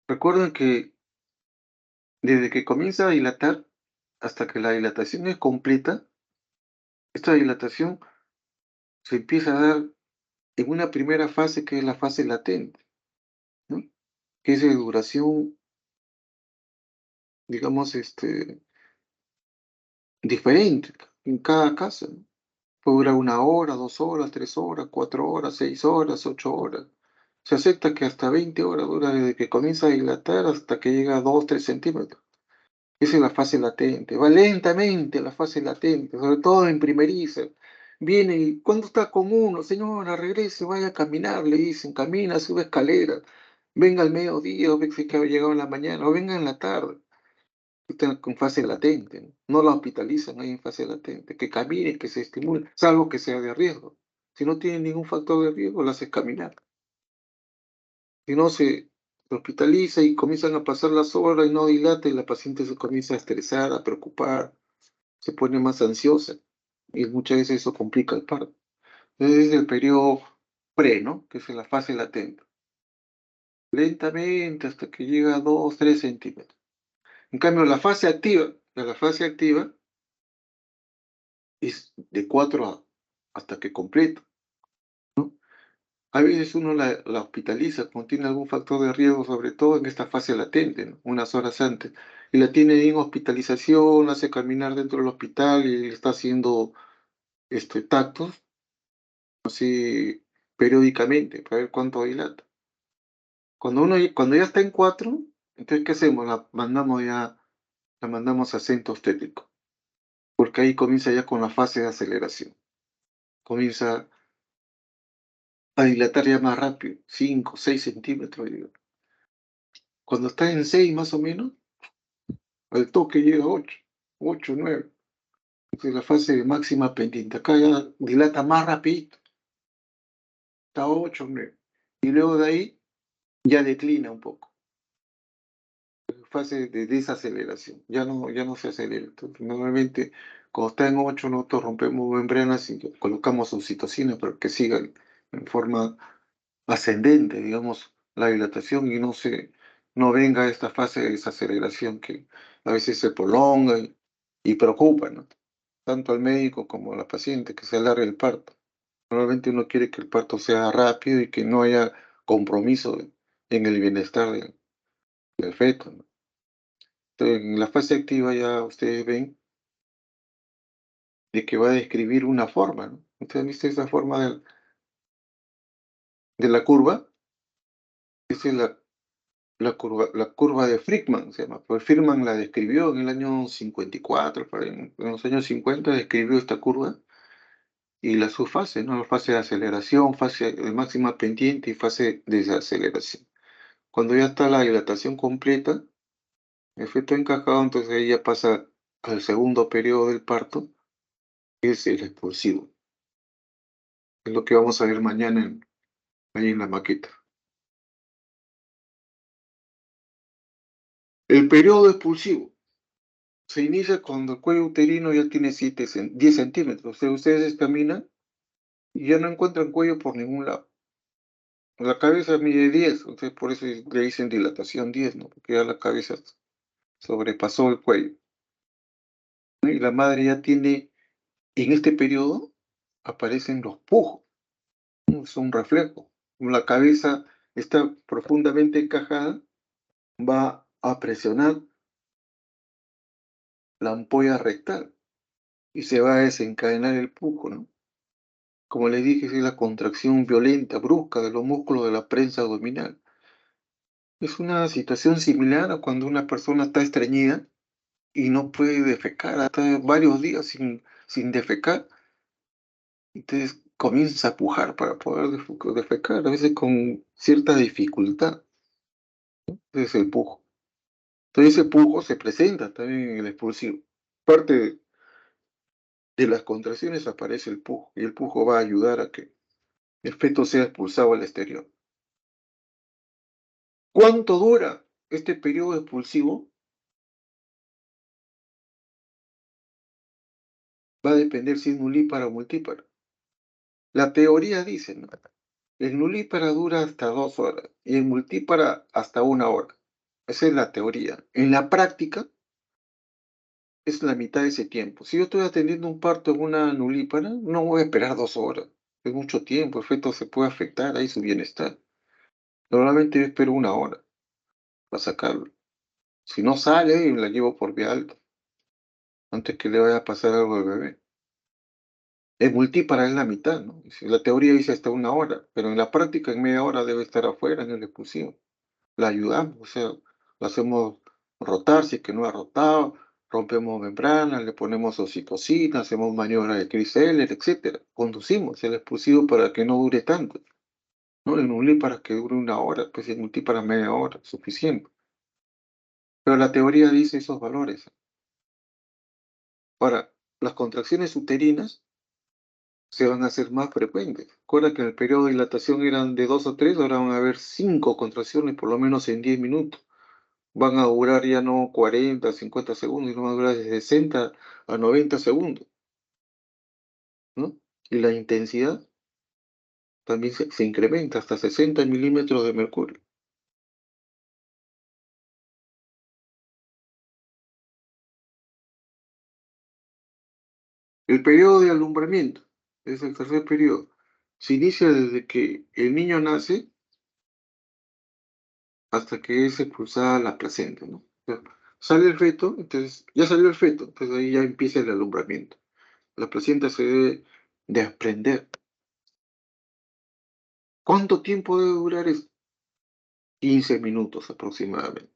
Recuerden que desde que comienza a dilatar hasta que la dilatación es completa, esta dilatación se empieza a dar en una primera fase que es la fase latente, ¿no? Que es de duración, digamos, diferente en cada caso, ¿no? Puede durar 1 hora, 2 horas, 3 horas, 4 horas, 6 horas, 8 horas. Se acepta que hasta 20 horas dura desde que comienza a dilatar hasta que llega a 2, 3 centímetros. Esa es la fase latente. Va lentamente la fase latente, sobre todo en primeriza. Viene y cuando está con uno, señora, regrese, vaya a caminar, le dicen, camina, sube escalera, venga al mediodía, o ve que ha llegado en la mañana, o venga en la tarde. Está con fase latente, ¿no? No la hospitalizan ahí en fase latente. Que camine, que se estimule, salvo que sea de riesgo. Si no tiene ningún factor de riesgo, la haces caminar. Si no, se hospitaliza y comienzan a pasar las horas y no dilata y la paciente se comienza a estresar, a preocupar, se pone más ansiosa y muchas veces eso complica el parto. Entonces es el periodo pre, ¿no? Que es la fase latente. Lentamente hasta que llega a 2, 3 centímetros. En cambio, la fase activa es de 4 hasta que completa, ¿no? A veces uno la hospitaliza cuando tiene algún factor de riesgo, sobre todo en esta fase latente, ¿no? Unas horas antes, y la tiene en hospitalización, la hace caminar dentro del hospital y le está haciendo tactos, así periódicamente, para ver cuánto dilata. Cuando ya está en 4, entonces, ¿qué hacemos? La mandamos a centro obstétrico, porque ahí comienza ya con la fase de aceleración. Comienza a dilatar ya más rápido, 5, 6 centímetros. Digo. Cuando está en 6 más o menos, al toque llega a 8, 8, 9. Entonces la fase máxima pendiente. Acá ya dilata más rapidito, está 8, 9. Y luego de ahí ya declina un poco. Fase de desaceleración, ya no se acelera. Entonces, normalmente, cuando está en 8, nosotros rompemos membranas y colocamos oxitocina para que siga en forma ascendente, digamos, la dilatación y no venga esta fase de desaceleración que a veces se prolonga y preocupa, ¿no? Tanto al médico como a la paciente, que se alargue el parto. Normalmente uno quiere que el parto sea rápido y que no haya compromiso en el bienestar del feto, ¿no? Entonces, en la fase activa ya ustedes ven de que va a describir una forma, ¿no? ¿Ustedes han visto esa forma de la curva? Esa es la curva de Friedman, se llama. Pues Friedman la describió en el año 54, por ahí, en los años 50 describió esta curva y las subfases, ¿no? La fase de aceleración, fase de máxima pendiente y fase de desaceleración. Cuando ya está la dilatación completa, el feto encajado, entonces ahí ya pasa al segundo periodo del parto, que es el expulsivo. Es lo que vamos a ver mañana ahí en la maqueta. El periodo expulsivo se inicia cuando el cuello uterino ya tiene 10 centímetros. O sea, ustedes caminan y ya no encuentran cuello por ningún lado. La cabeza mide 10, entonces por eso le dicen dilatación 10, ¿no? Porque ya la cabeza sobrepasó el cuello, ¿no? Y la madre ya tiene, en este periodo, aparecen los pujos, ¿no? Es un reflejo. Como la cabeza está profundamente encajada, va a presionar la ampolla rectal y se va a desencadenar el pujo, ¿no? Como les dije, es la contracción violenta, brusca de los músculos de la prensa abdominal. Es una situación similar a cuando una persona está estreñida y no puede defecar, hasta varios días sin defecar, entonces comienza a pujar para poder defecar, a veces con cierta dificultad. Ese es el pujo. Entonces ese pujo se presenta también en el expulsivo. Parte de las contracciones aparece el pujo y el pujo va a ayudar a que el feto sea expulsado al exterior. ¿Cuánto dura este periodo expulsivo? Va a depender si es nulípara o multípara. La teoría dice, ¿no? El nulípara dura hasta 2 horas y el multípara hasta 1 hora. Esa es la teoría. En la práctica es la mitad de ese tiempo. Si yo estoy atendiendo un parto en una nulípara, no voy a esperar 2 horas. Es mucho tiempo, el feto se puede afectar ahí su bienestar. Normalmente yo espero 1 hora para sacarlo. Si no sale, la llevo por vía alta, antes que le vaya a pasar algo al bebé. El multípara es la mitad, ¿no? Si la teoría dice hasta 1 hora, pero en la práctica en media hora debe estar afuera en el expulsivo. La ayudamos, o sea, lo hacemos rotar si es que no ha rotado, rompemos membranas, le ponemos oxitocina, hacemos maniobras de Chris-Eller, etcétera. Conducimos el expulsivo para que no dure tanto, ¿no? El nulí para que dure 1 hora, pues el multí para media hora, suficiente. Pero la teoría dice esos valores. Ahora, las contracciones uterinas se van a hacer más frecuentes. Recuerda que en el periodo de dilatación eran de 2 o 3, ahora van a haber 5 contracciones por lo menos en 10 minutos. Van a durar ya no 40, 50 segundos, sino van a durar de 60 a 90 segundos, ¿no? Y la intensidad también se incrementa hasta 60 milímetros de mercurio. El periodo de alumbramiento es el tercer periodo. Se inicia desde que el niño nace hasta que es expulsada la placenta, ¿no? O sea, sale el feto, entonces ya salió el feto, entonces ahí ya empieza el alumbramiento. La placenta se debe desprender. ¿Cuánto tiempo debe durar eso? 15 minutos aproximadamente.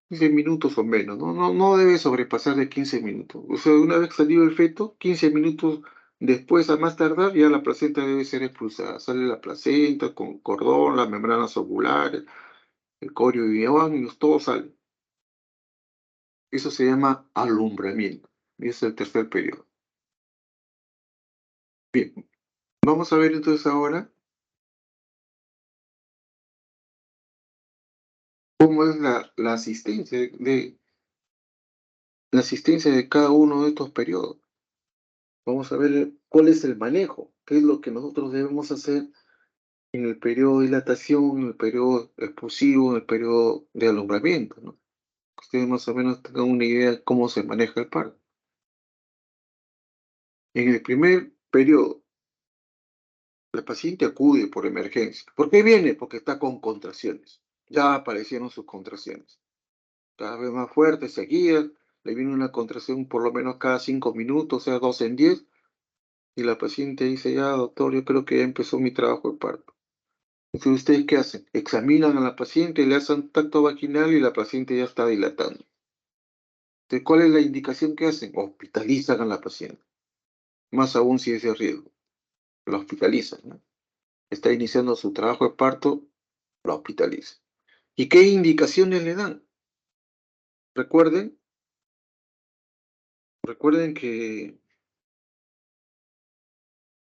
15 minutos o menos, no debe sobrepasar de 15 minutos. O sea, una vez salido el feto, 15 minutos después, a más tardar, ya la placenta debe ser expulsada. Sale la placenta con cordón, las membranas ovulares, el corio y biónidos, todo sale. Eso se llama alumbramiento. Y es el tercer periodo. Bien, vamos a ver entonces ahora cómo es la asistencia de cada uno de estos periodos. Vamos a ver cuál es el manejo, qué es lo que nosotros debemos hacer en el periodo de dilatación, en el periodo expulsivo, en el periodo de alumbramiento, ¿no? Que ustedes más o menos tengan una idea de cómo se maneja el parto. En el primer periodo, la paciente acude por emergencia. ¿Por qué viene? Porque está con contracciones. Ya aparecieron sus contracciones. Cada vez más fuertes, seguidas. Le viene una contracción por lo menos cada 5 minutos, o sea, 2 en 10. Y la paciente dice, ya, doctor, yo creo que ya empezó mi trabajo de parto. Entonces, ¿ustedes qué hacen? Examinan a la paciente, le hacen tacto vaginal y la paciente ya está dilatando. Entonces, ¿cuál es la indicación que hacen? Hospitalizan a la paciente. Más aún si es de riesgo. La hospitalizan, ¿no? Está iniciando su trabajo de parto, la hospitalizan. ¿Y qué indicaciones le dan? Recuerden, recuerden que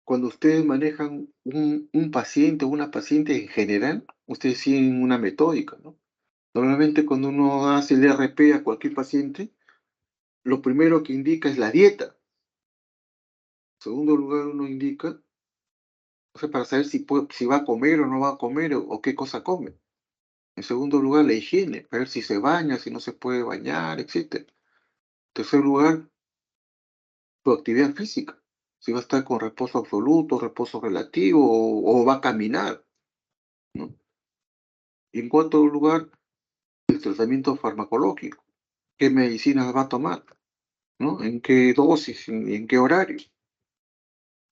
cuando ustedes manejan un paciente o una paciente en general, ustedes siguen una metódica, ¿no? Normalmente cuando uno hace el RP a cualquier paciente, lo primero que indica es la dieta. En segundo lugar, uno indica, o sea, para saber si va a comer o no va a comer o qué cosa come. En segundo lugar, la higiene, para ver si se baña, si no se puede bañar, etc. En tercer lugar, su actividad física. Si va a estar con reposo absoluto, reposo relativo o va a caminar, ¿no? Y en cuarto lugar, el tratamiento farmacológico. ¿Qué medicinas va a tomar? ¿No? ¿En qué dosis? ¿En qué horario?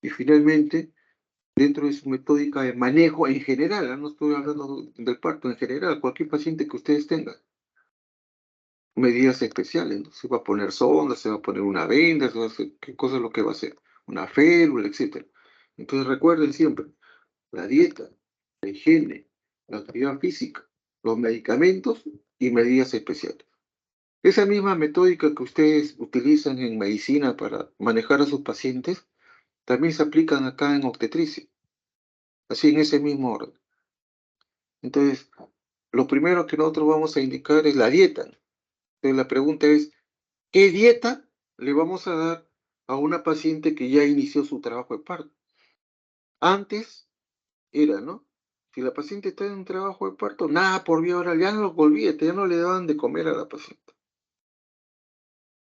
Y finalmente, dentro de su metódica de manejo en general, ¿ah? No estoy hablando del parto en general, cualquier paciente que ustedes tengan, medidas especiales, ¿no? Se va a poner sonda, se va a poner una venda, se va a hacer, qué cosa es lo que va a hacer, una férula, etc. Entonces recuerden siempre, la dieta, la higiene, la actividad física, los medicamentos y medidas especiales. Esa misma metódica que ustedes utilizan en medicina para manejar a sus pacientes, también se aplican acá en obstetricia, así en ese mismo orden. Entonces, lo primero que nosotros vamos a indicar es la dieta. Entonces, la pregunta es, ¿qué dieta le vamos a dar a una paciente que ya inició su trabajo de parto? Antes era, ¿no? Si la paciente está en un trabajo de parto, nada por vía oral, ya no lo olvídate, ya no le daban de comer a la paciente.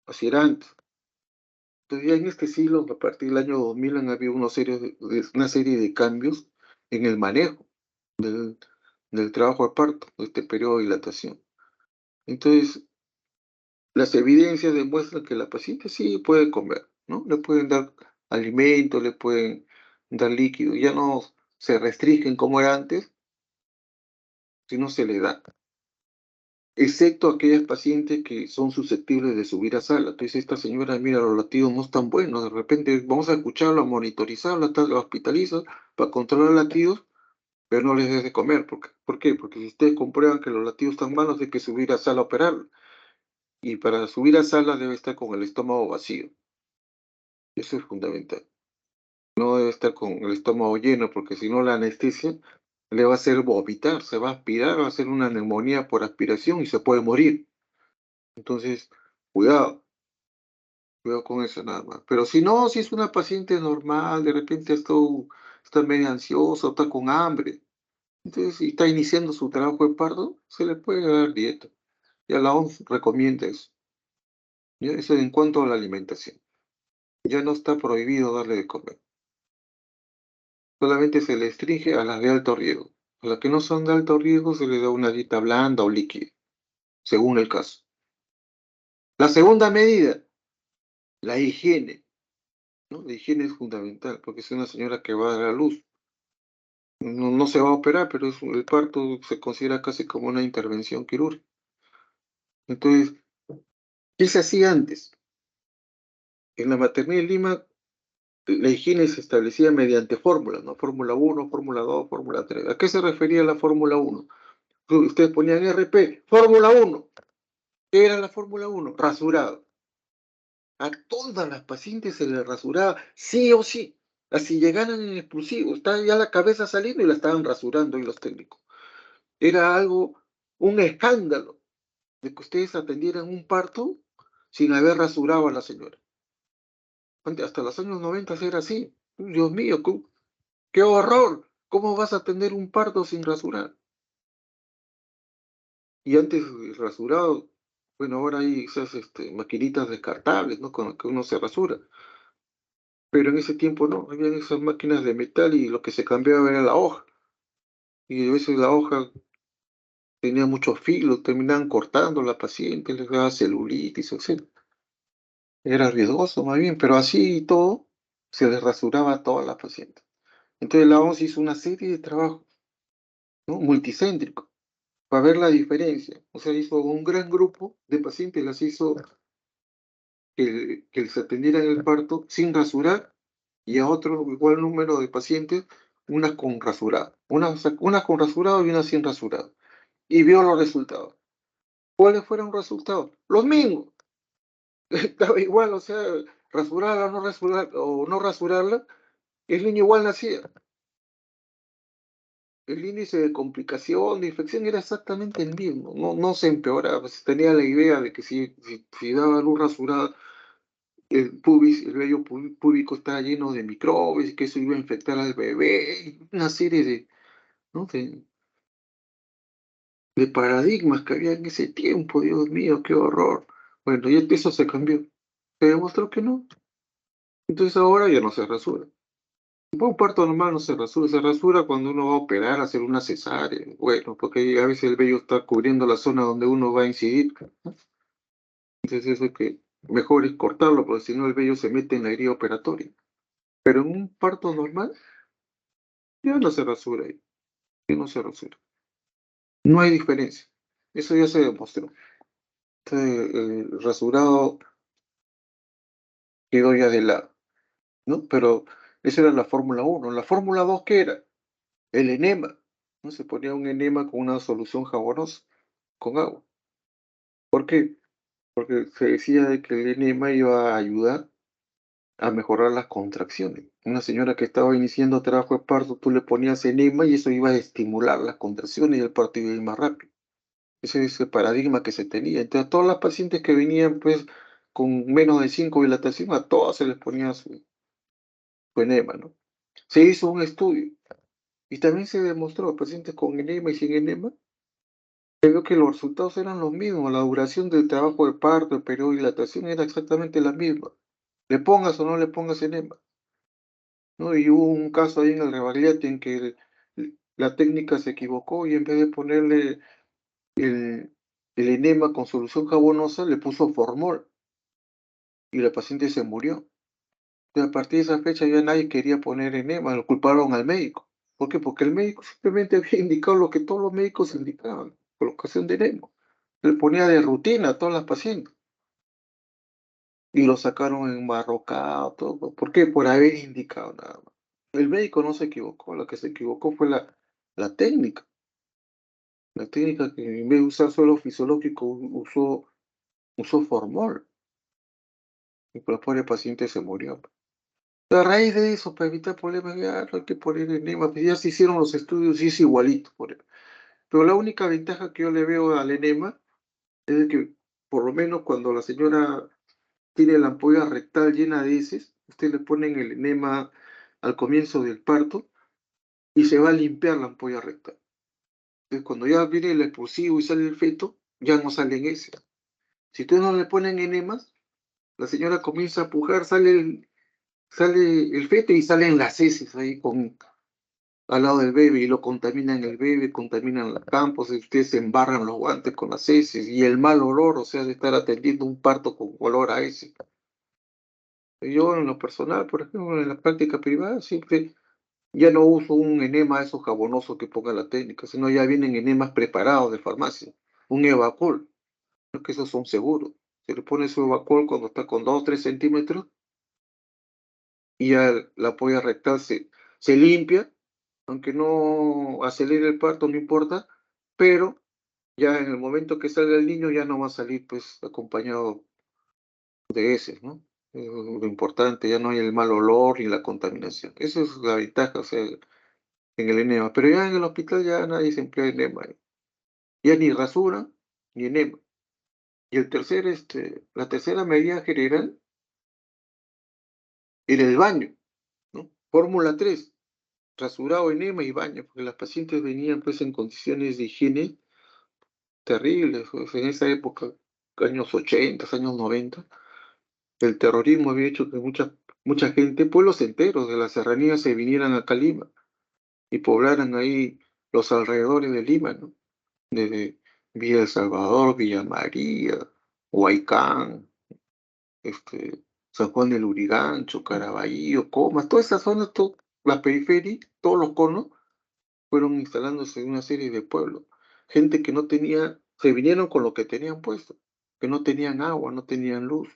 Así era antes. Entonces, ya en este siglo, a partir del año 2000, han habido una serie de cambios en el manejo del, del trabajo de parto, de este periodo de dilatación. Entonces, las evidencias demuestran que la paciente sí puede comer, ¿no? Le pueden dar alimento, le pueden dar líquido, ya no se restringen como era antes, sino se le da, excepto aquellas pacientes que son susceptibles de subir a sala. Entonces, esta señora, mira, los latidos no están buenos, de repente vamos a escucharla, a monitorizarla, hasta la hospitaliza para controlar latidos, pero no les des de comer. ¿Por qué? Porque si ustedes comprueban que los latidos están malos, hay que subir a sala a operarla. Y para subir a sala debe estar con el estómago vacío. Eso es fundamental. No debe estar con el estómago lleno, porque si no la anestesia le va a hacer vomitar, se va a aspirar, va a hacer una neumonía por aspiración y se puede morir. Entonces, cuidado, cuidado con eso nada más. Pero si no, si es una paciente normal, de repente está medio ansiosa, está con hambre, entonces si está iniciando su trabajo de parto, se le puede dar dieta. Ya la OMS recomienda eso. Ya eso en cuanto a la alimentación. Ya no está prohibido darle de comer. Solamente se le restringe a las de alto riesgo. A las que no son de alto riesgo se le da una dieta blanda o líquida, según el caso. La segunda medida, la higiene, ¿no? La higiene es fundamental, porque es una señora que va a dar a luz. No se va a operar, pero el parto se considera casi como una intervención quirúrgica. Entonces, ¿qué se hacía antes? En la maternidad de Lima, la higiene se establecía mediante fórmulas, ¿no? Fórmula 1, fórmula 2, fórmula 3. ¿A qué se refería la fórmula 1? Ustedes ponían RP, fórmula 1. ¿Qué era la fórmula 1? Rasurado. A todas las pacientes se les rasuraba, sí o sí. Así llegaran en expulsivo, estaba ya la cabeza saliendo y la estaban rasurando y los técnicos. Era algo, un escándalo de que ustedes atendieran un parto sin haber rasurado a la señora. Hasta los años 90 era así. Dios mío, qué horror. ¿Cómo vas a tener un parto sin rasurar? Y antes el rasurado, bueno, ahora hay esas maquinitas descartables, ¿no? Con las que uno se rasura. Pero en ese tiempo no, habían esas máquinas de metal y lo que se cambiaba era la hoja. Y a veces la hoja tenía muchos filos, terminaban cortando a la paciente, les daba celulitis, etc. Era riesgoso más bien, pero así y todo, se les rasuraba a todas las pacientes. Entonces la OMS hizo una serie de trabajos, ¿no? Multicéntricos, para ver la diferencia. O sea, hizo un gran grupo de pacientes, las hizo que se atendieran el parto sin rasurar y a otro igual número de pacientes, unas con rasurado. Una con rasurado y una sin rasurado. Y vio los resultados. ¿Cuáles fueron los resultados? Los mismos. Estaba igual, o sea, rasurarla o no rasurarla, el niño igual nacía. El índice de complicación, de infección era exactamente el mismo, no se empeoraba. Se tenía la idea de que si daba luz rasurada, el pubis, el vello púbico estaba lleno de microbios y que eso iba a infectar al bebé, y una serie de, ¿no? de paradigmas que había en ese tiempo. Dios mío, qué horror. Bueno, y eso se cambió. Se demostró que no. Entonces ahora ya no se rasura. Un parto normal no se rasura cuando uno va a operar, a hacer una cesárea, bueno, porque a veces el vello está cubriendo la zona donde uno va a incidir, ¿no? Entonces eso es que mejor es cortarlo, porque si no el vello se mete en la herida operatoria. Pero en un parto normal ya no se rasura, ya no se rasura. No hay diferencia. Eso ya se demostró. Entonces, el rasurado quedó ya de lado, ¿no? Pero esa era la Fórmula 1. La Fórmula 2, ¿qué era? El enema, ¿no? Se ponía un enema con una solución jabonosa, con agua. ¿Por qué? Porque se decía de que el enema iba a ayudar a mejorar las contracciones. Una señora que estaba iniciando trabajo de parto, tú le ponías enema y eso iba a estimular las contracciones y el parto iba a ir más rápido. Ese es el paradigma que se tenía. Entonces, a todas las pacientes que venían pues con menos de 5 dilatación, a todas se les ponía su enema, ¿no? Se hizo un estudio y también se demostró, pacientes con enema y sin enema, se vio que los resultados eran los mismos, la duración del trabajo de parto, el periodo de dilatación era exactamente la misma. Le pongas o no le pongas enema, ¿no? Y hubo un caso ahí en el Rebagliati en que la técnica se equivocó y en vez de ponerle el, el enema con solución jabonosa, le puso formol y la paciente se murió. Y a partir de esa fecha ya nadie quería poner enema, lo culparon al médico. ¿Por qué? Porque el médico simplemente había indicado lo que todos los médicos indicaban, colocación de enema. Le ponía de rutina a todas las pacientes. Y lo sacaron enmarrocado, todo. ¿Por qué? Por haber indicado nada más. El médico no se equivocó, lo que se equivocó fue la técnica. La técnica que en vez de usar suelo fisiológico usó formol. Y por el pobre paciente se murió. A raíz de eso, para evitar problemas, ya no hay que poner enema, pues ya se hicieron los estudios y es igualito. Pero la única ventaja que yo le veo al enema es de que, por lo menos cuando la señora tiene la ampolla rectal llena de heces, usted le ponen el enema al comienzo del parto y se va a limpiar la ampolla rectal. Entonces, cuando ya viene el expulsivo y sale el feto, ya no salen heces. Si ustedes no le ponen enemas, la señora comienza a pujar, sale el feto y salen las heces ahí al lado del bebé y lo contaminan el bebé, contaminan los campos, y ustedes se embarran los guantes con las heces y el mal olor, o sea, de estar atendiendo un parto con olor a heces. Yo en lo personal, por ejemplo, en la práctica privada, siempre ya no uso un enema esos jabonosos que ponga la técnica, sino ya vienen enemas preparados de farmacia, un Evacol, que esos son seguros. Se le pone su Evacol cuando está con 2 o 3 centímetros y ya la polla rectal se limpia, aunque no acelere el parto, no importa, pero ya en el momento que salga el niño ya no va a salir pues acompañado de heces, ¿no? Lo importante, ya no hay el mal olor ni la contaminación. Esa es la ventaja, o sea, en el enema. Pero ya en el hospital ya nadie se emplea enema. Ya ni rasura ni enema. Y la tercera medida general era el baño, ¿no? Fórmula 3. rasurado, enema y baño, porque las pacientes venían pues en condiciones de higiene terribles, pues, en esa época, años 80, años 90, el terrorismo había hecho que mucha gente, pueblos enteros de la serranía se vinieran acá a Lima y poblaran ahí los alrededores de Lima, ¿no? Desde Villa El Salvador, Villa María, Huaycán, San Juan del Urigancho, Caraballo, Comas, toda esa zona, la periferia, todos los conos, fueron instalándose en una serie de pueblos. Gente que no tenía, se vinieron con lo que tenían puesto, que no tenían agua, no tenían luz.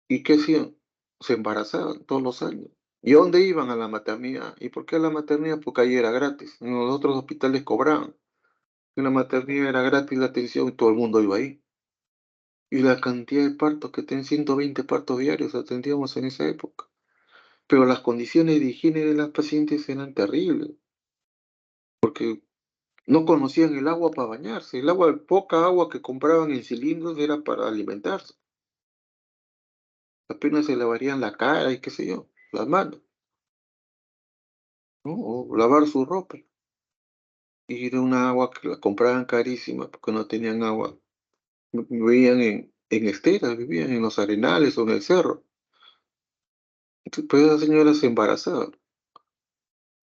¿Y qué hacían? Se embarazaban todos los años. ¿Y a dónde iban? A la maternidad. ¿Y por qué a la maternidad? Porque ahí era gratis. En los otros hospitales cobraban. En la maternidad era gratis la atención y todo el mundo iba ahí. Y la cantidad de partos, que tenían 120 partos diarios, atendíamos en esa época. Pero las condiciones de higiene de las pacientes eran terribles, porque no conocían el agua para bañarse. El agua, poca agua que compraban en cilindros era para alimentarse. Apenas se lavarían la cara y qué sé yo, las manos, ¿no? O lavar su ropa. Y era una agua que la compraban carísima porque no tenían agua. Vivían en esteras, vivían en los arenales o en el cerro. Entonces, pues esas señoras se embarazaban.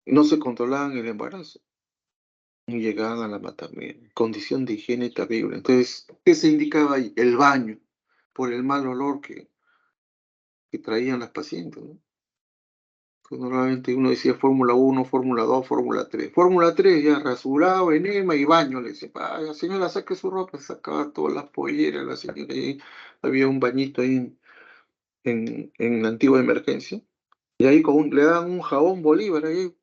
No se controlaban el embarazo y llegaban a la maternidad. Condición de higiene terrible. Entonces, ¿qué se indicaba ahí? El baño, por el mal olor que traían las pacientes, ¿no? Pues normalmente uno decía Fórmula 1, Fórmula 2, Fórmula 3. Fórmula 3 ya rasurado, enema y baño. Le decía, la señora saque su ropa, sacaba todas las polleras, la señora, y había un bañito ahí en la antigua emergencia. Y ahí le daban un jabón Bolívar, ahí,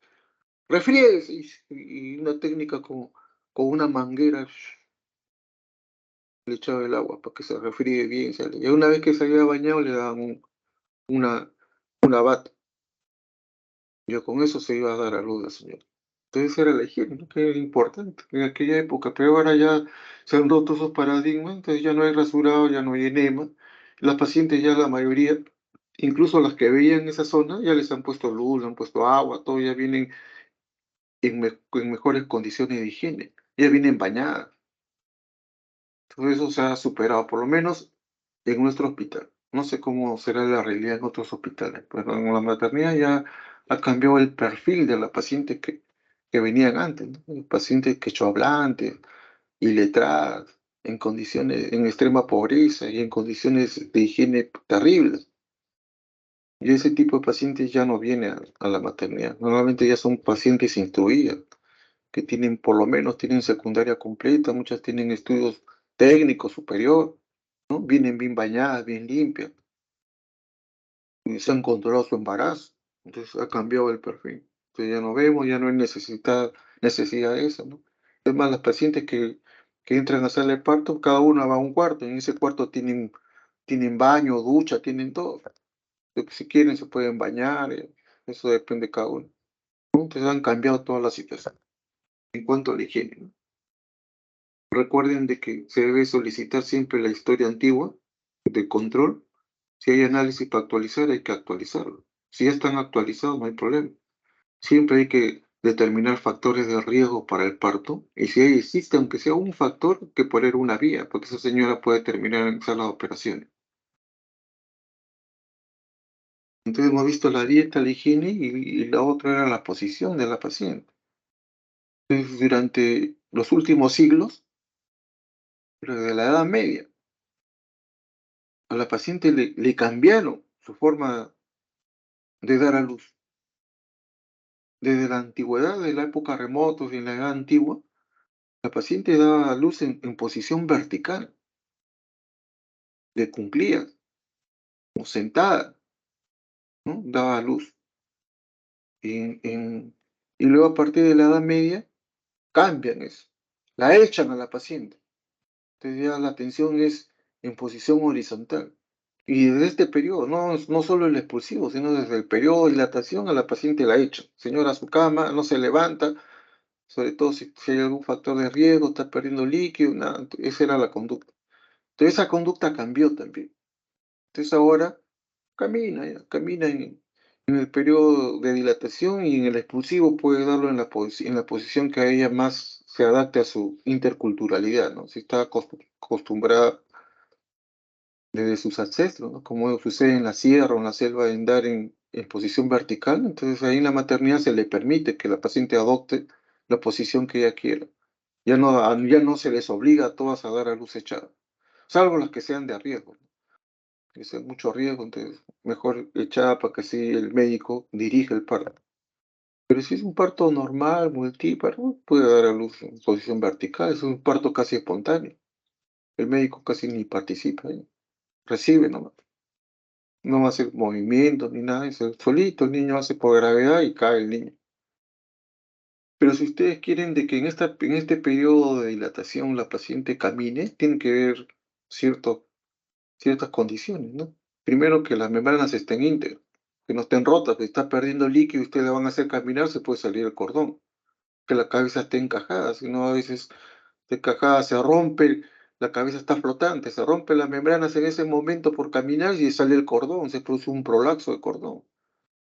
refríese, y una técnica con una manguera, le echaba el agua para que se refríe bien. Y una vez que se había bañado, le daban una, una bata. Yo con eso se iba a dar a luz la señora. Entonces era la higiene, ¿no? Que era importante en aquella época, pero ahora ya se han roto esos paradigmas, entonces ya no hay rasurado, ya no hay enema. Las pacientes ya la mayoría, incluso las que veían esa zona, ya les han puesto luz, le han puesto agua, todo ya vienen en mejores condiciones de higiene, ya vienen bañadas. Todo eso se ha superado, por lo menos en nuestro hospital. No sé cómo será la realidad en otros hospitales, pero en la maternidad ya ha cambiado el perfil de la paciente que venían antes, ¿no? Pacientes quechohablantes, iletradas, en condiciones, en extrema pobreza y en condiciones de higiene terribles. Y ese tipo de pacientes ya no viene a la maternidad. Normalmente ya son pacientes instruidas, que tienen, por lo menos, tienen secundaria completa, muchas tienen estudios técnicos superior, ¿no? Vienen bien bañadas, bien limpias, y se han controlado su embarazo. Entonces ha cambiado el perfil. Entonces ya no vemos, ya no hay necesidad de eso, ¿no? Es más, las pacientes que entran a sala de parto, cada una va a un cuarto, y en ese cuarto tienen baño, ducha, tienen todo. Si quieren se pueden bañar, eso depende de cada uno, ¿no? Entonces han cambiado toda la situación en cuanto a la higiene, ¿no? Recuerden de que se debe solicitar siempre la historia antigua de control. Si hay análisis para actualizar, hay que actualizarlo. Si ya están actualizados, no hay problema. Siempre hay que determinar factores de riesgo para el parto, y si existe, aunque sea un factor, que poner una vía, porque esa señora puede terminar en sala de operaciones. Entonces hemos visto la dieta, la higiene y la otra era la posición de la paciente. Entonces, durante los últimos siglos, desde la Edad Media, a la paciente le cambiaron su forma de dar a luz. Desde la antigüedad, de la época remota y en la edad antigua, la paciente daba a luz en posición vertical, de cumplías, o sentada, ¿no? Daba a luz. En- en- y luego a partir de la Edad Media cambian eso, la echan a la paciente. Entonces ya la atención es en posición horizontal. Y desde este periodo, no solo el expulsivo, sino desde el periodo de dilatación a la paciente la echan. Señora a su cama, no se levanta, sobre todo si hay algún factor de riesgo, está perdiendo líquido, nada, esa era la conducta. Entonces esa conducta cambió también. Entonces ahora camina, ya, camina En el periodo de dilatación y en el expulsivo puede darlo en la posición que a ella más se adapte a su interculturalidad, ¿no? Si está acostumbrada desde sus ancestros, ¿no? Como sucede en la sierra o en la selva, en dar en posición vertical, entonces ahí en la maternidad se le permite que la paciente adopte la posición que ella quiera. Ya no se les obliga a todas a dar a luz echada, salvo las que sean de riesgo, ¿no? Que sean mucho riesgo, entonces mejor echada para que así el médico dirija el parto. Pero si es un parto normal, multíparo, puede dar a luz en posición vertical, es un parto casi espontáneo. El médico casi ni participa ahí, recibe nomás. No va a hacer movimientos ni nada, es solito el niño hace por gravedad y cae el niño. Pero si ustedes quieren de que en este periodo de dilatación la paciente camine, tienen que ver cierto, ciertas condiciones, ¿no? Primero, que las membranas estén íntegras, que no estén rotas, que está perdiendo líquido y ustedes le van a hacer caminar, se puede salir el cordón. Que la cabeza esté encajada, si no a veces de encajada se rompe, la cabeza está flotante, se rompe las membranas en ese momento por caminar y sale el cordón, se produce un prolapso de cordón.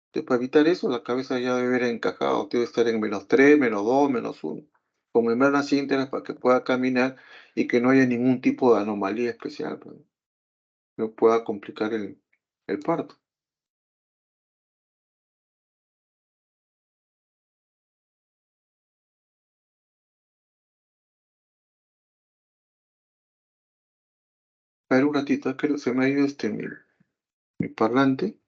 Entonces, para evitar eso, la cabeza ya debe haber encajado, debe estar en -3, -2, -1, con membranas íntegras para que pueda caminar y que no haya ningún tipo de anomalía especial, pues, que pueda complicar el parto. A ver, un ratito, que se me ha ido mi parlante.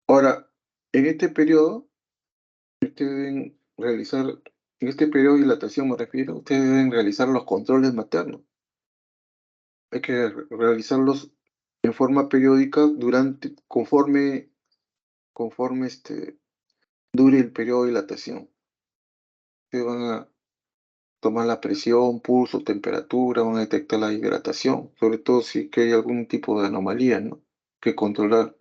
Ahora, en este periodo, ustedes deben realizar, en este periodo de dilatación me refiero, ustedes deben realizar los controles maternos. Hay que realizarlos en forma periódica conforme dure el periodo de dilatación. Ustedes van a tomar la presión, pulso, temperatura, van a detectar la hidratación, sobre todo si que hay algún tipo de anomalía, ¿no? Que controlar.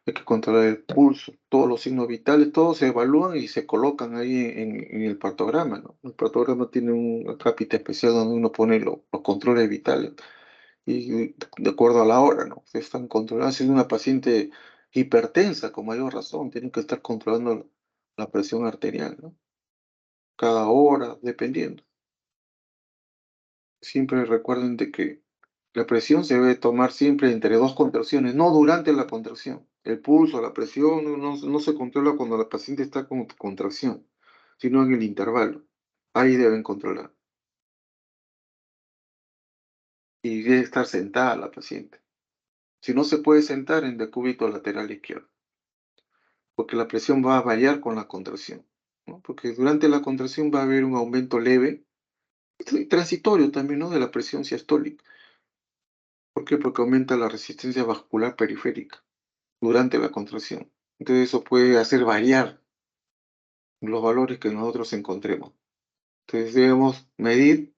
Hay que controlar el pulso, todos los signos vitales, todos se evalúan y se colocan ahí en el partograma, ¿no? El partograma tiene un capita especial donde uno pone los controles vitales y de acuerdo a la hora, ¿no? Se están controlando. Si es una paciente hipertensa, con mayor razón, tienen que estar controlando la presión arterial, ¿no? Cada hora, dependiendo. Siempre recuerden de que la presión se debe tomar siempre entre dos contracciones, no durante la contracción. El pulso, la presión no se controla cuando la paciente está con contracción, sino en el intervalo. Ahí deben controlar. Y debe estar sentada la paciente. Si no se puede sentar en decúbito lateral izquierdo, porque la presión va a variar con la contracción, ¿no? Porque durante la contracción va a haber un aumento leve, y transitorio también, ¿no? De la presión siastólica. ¿Por qué? Porque aumenta la resistencia vascular periférica durante la contracción. Entonces eso puede hacer variar los valores que nosotros encontremos. Entonces debemos medir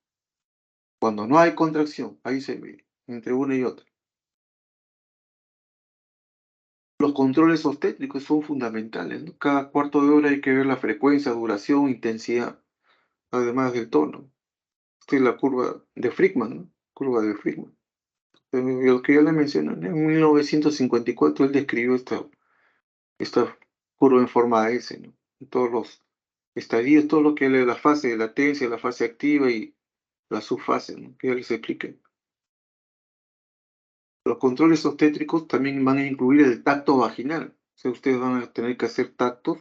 cuando no hay contracción, ahí se mide, entre una y otra. Los controles obstétricos son fundamentales, ¿no? Cada cuarto de hora hay que ver la frecuencia, duración, intensidad, además del tono. Esta es la curva de Friedman, ¿no? Curva de Friedman. Lo que yo le mencioné, en 1954 él describió esta curva en forma de S, ¿no? Y todos los estadios, todo lo que es la fase de latencia, la fase activa y la subfase, ¿no? Que ya les expliqué. Los controles obstétricos también van a incluir el tacto vaginal. O sea, ustedes van a tener que hacer tactos,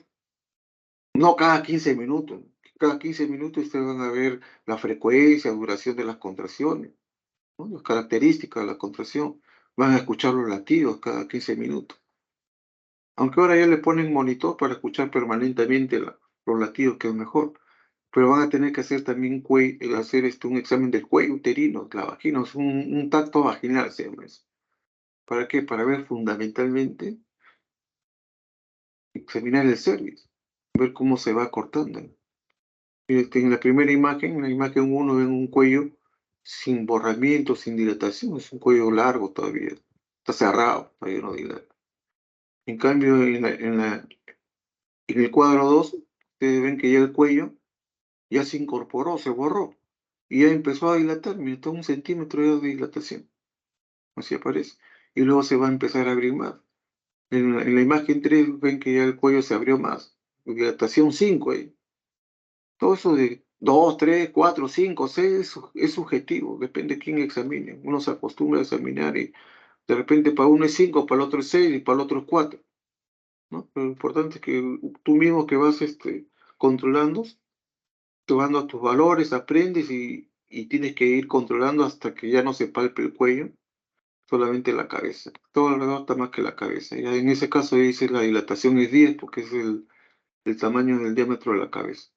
no cada 15 minutos. Cada 15 minutos ustedes van a ver la frecuencia, duración de las contracciones, ¿no? Las características de la contracción. Van a escuchar los latidos cada 15 minutos. Aunque ahora ya le ponen monitor para escuchar permanentemente los latidos, que es mejor. Pero van a tener que hacer también hacer un examen del cuello uterino, la vagina, es un tacto vaginal, se llama eso. ¿Para qué? Para ver fundamentalmente, examinar el cervix, ver cómo se va cortando. En la primera imagen, en la imagen 1, ven un cuello sin borramiento, sin dilatación, es un cuello largo todavía, está cerrado, todavía no dilata. En cambio, en el cuadro 2, ustedes ven que ya el cuello ya se incorporó, se borró. y ya empezó a dilatar, mira, todo 1 centímetro ya de dilatación, así aparece, y luego se va a empezar a abrir más. En la imagen 3 ven que ya el cuello se abrió más, dilatación 5 ahí. Todo eso de 2, 3, 4, 5, 6 es subjetivo, depende de quién examine. Uno se acostumbra a examinar y de repente para uno es 5, para el otro es 6 y para el otro es 4, ¿no? Pero lo importante es que tú mismo que vas controlando, tomando tus valores, aprendes y tienes que ir controlando hasta que ya no se palpe el cuello, solamente la cabeza. Todo alrededor está más que la cabeza. Ya en ese caso dice la dilatación es 10 porque es el tamaño del diámetro de la cabeza,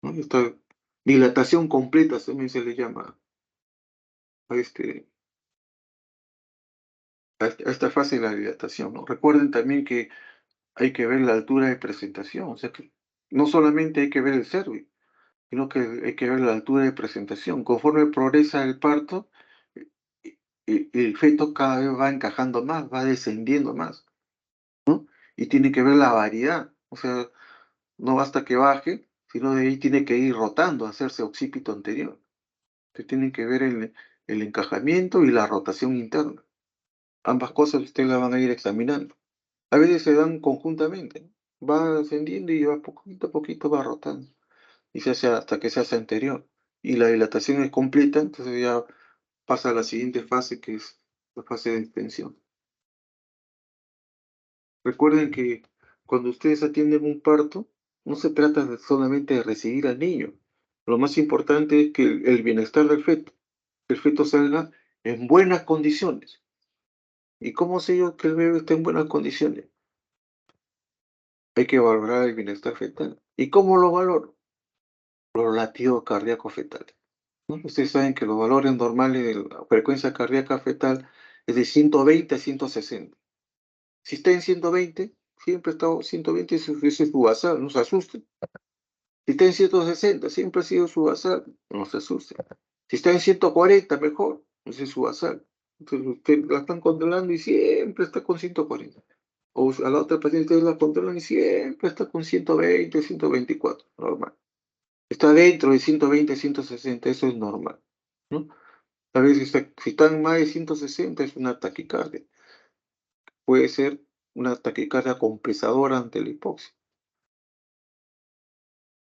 ¿no? Esta dilatación completa también se le llama a, este, a esta fase de la dilatación, ¿no? Recuerden también que hay que ver la altura de presentación, o sea que no solamente hay que ver el cérvix, sino que hay que ver la altura de presentación. Conforme progresa el parto, eh, el feto cada vez va encajando más, va descendiendo más, ¿no? Y tiene que ver la variedad, o sea, no basta que baje, sino de ahí tiene que ir rotando, hacerse occipito anterior. Usted tiene que ver el encajamiento y la rotación interna. Ambas cosas usted las van a ir examinando. A veces se dan conjuntamente, ¿no? Va ascendiendo y va poquito a poquito va rotando. Y se hace hasta que se hace anterior. Y la dilatación es completa, entonces ya pasa a la siguiente fase, que es la fase de extensión. Recuerden que cuando ustedes atienden un parto, no se trata solamente de recibir al niño. Lo más importante es que el bienestar del feto, que el feto salga en buenas condiciones. ¿Y cómo sé yo que el bebé está en buenas condiciones? Hay que valorar el bienestar fetal. ¿Y cómo lo valoro? Los latidos cardíacos fetales, ¿no? Ustedes saben que los valores normales de la frecuencia cardíaca fetal es de 120 a 160. Si está en 120, siempre está 120, ese es su basal, no se asusten. Si está en 160, siempre ha sido su basal, no se asusten. Si está en 140, mejor, ese es su basal. Entonces usted la están controlando y siempre está con 140. O a la otra paciente ustedes la controlan y siempre está con 120, 124, normal. Está dentro de 120, 160, eso es normal, ¿no? A veces si están más de 160 es una taquicardia. Puede ser una taquicardia compensadora ante la hipoxia.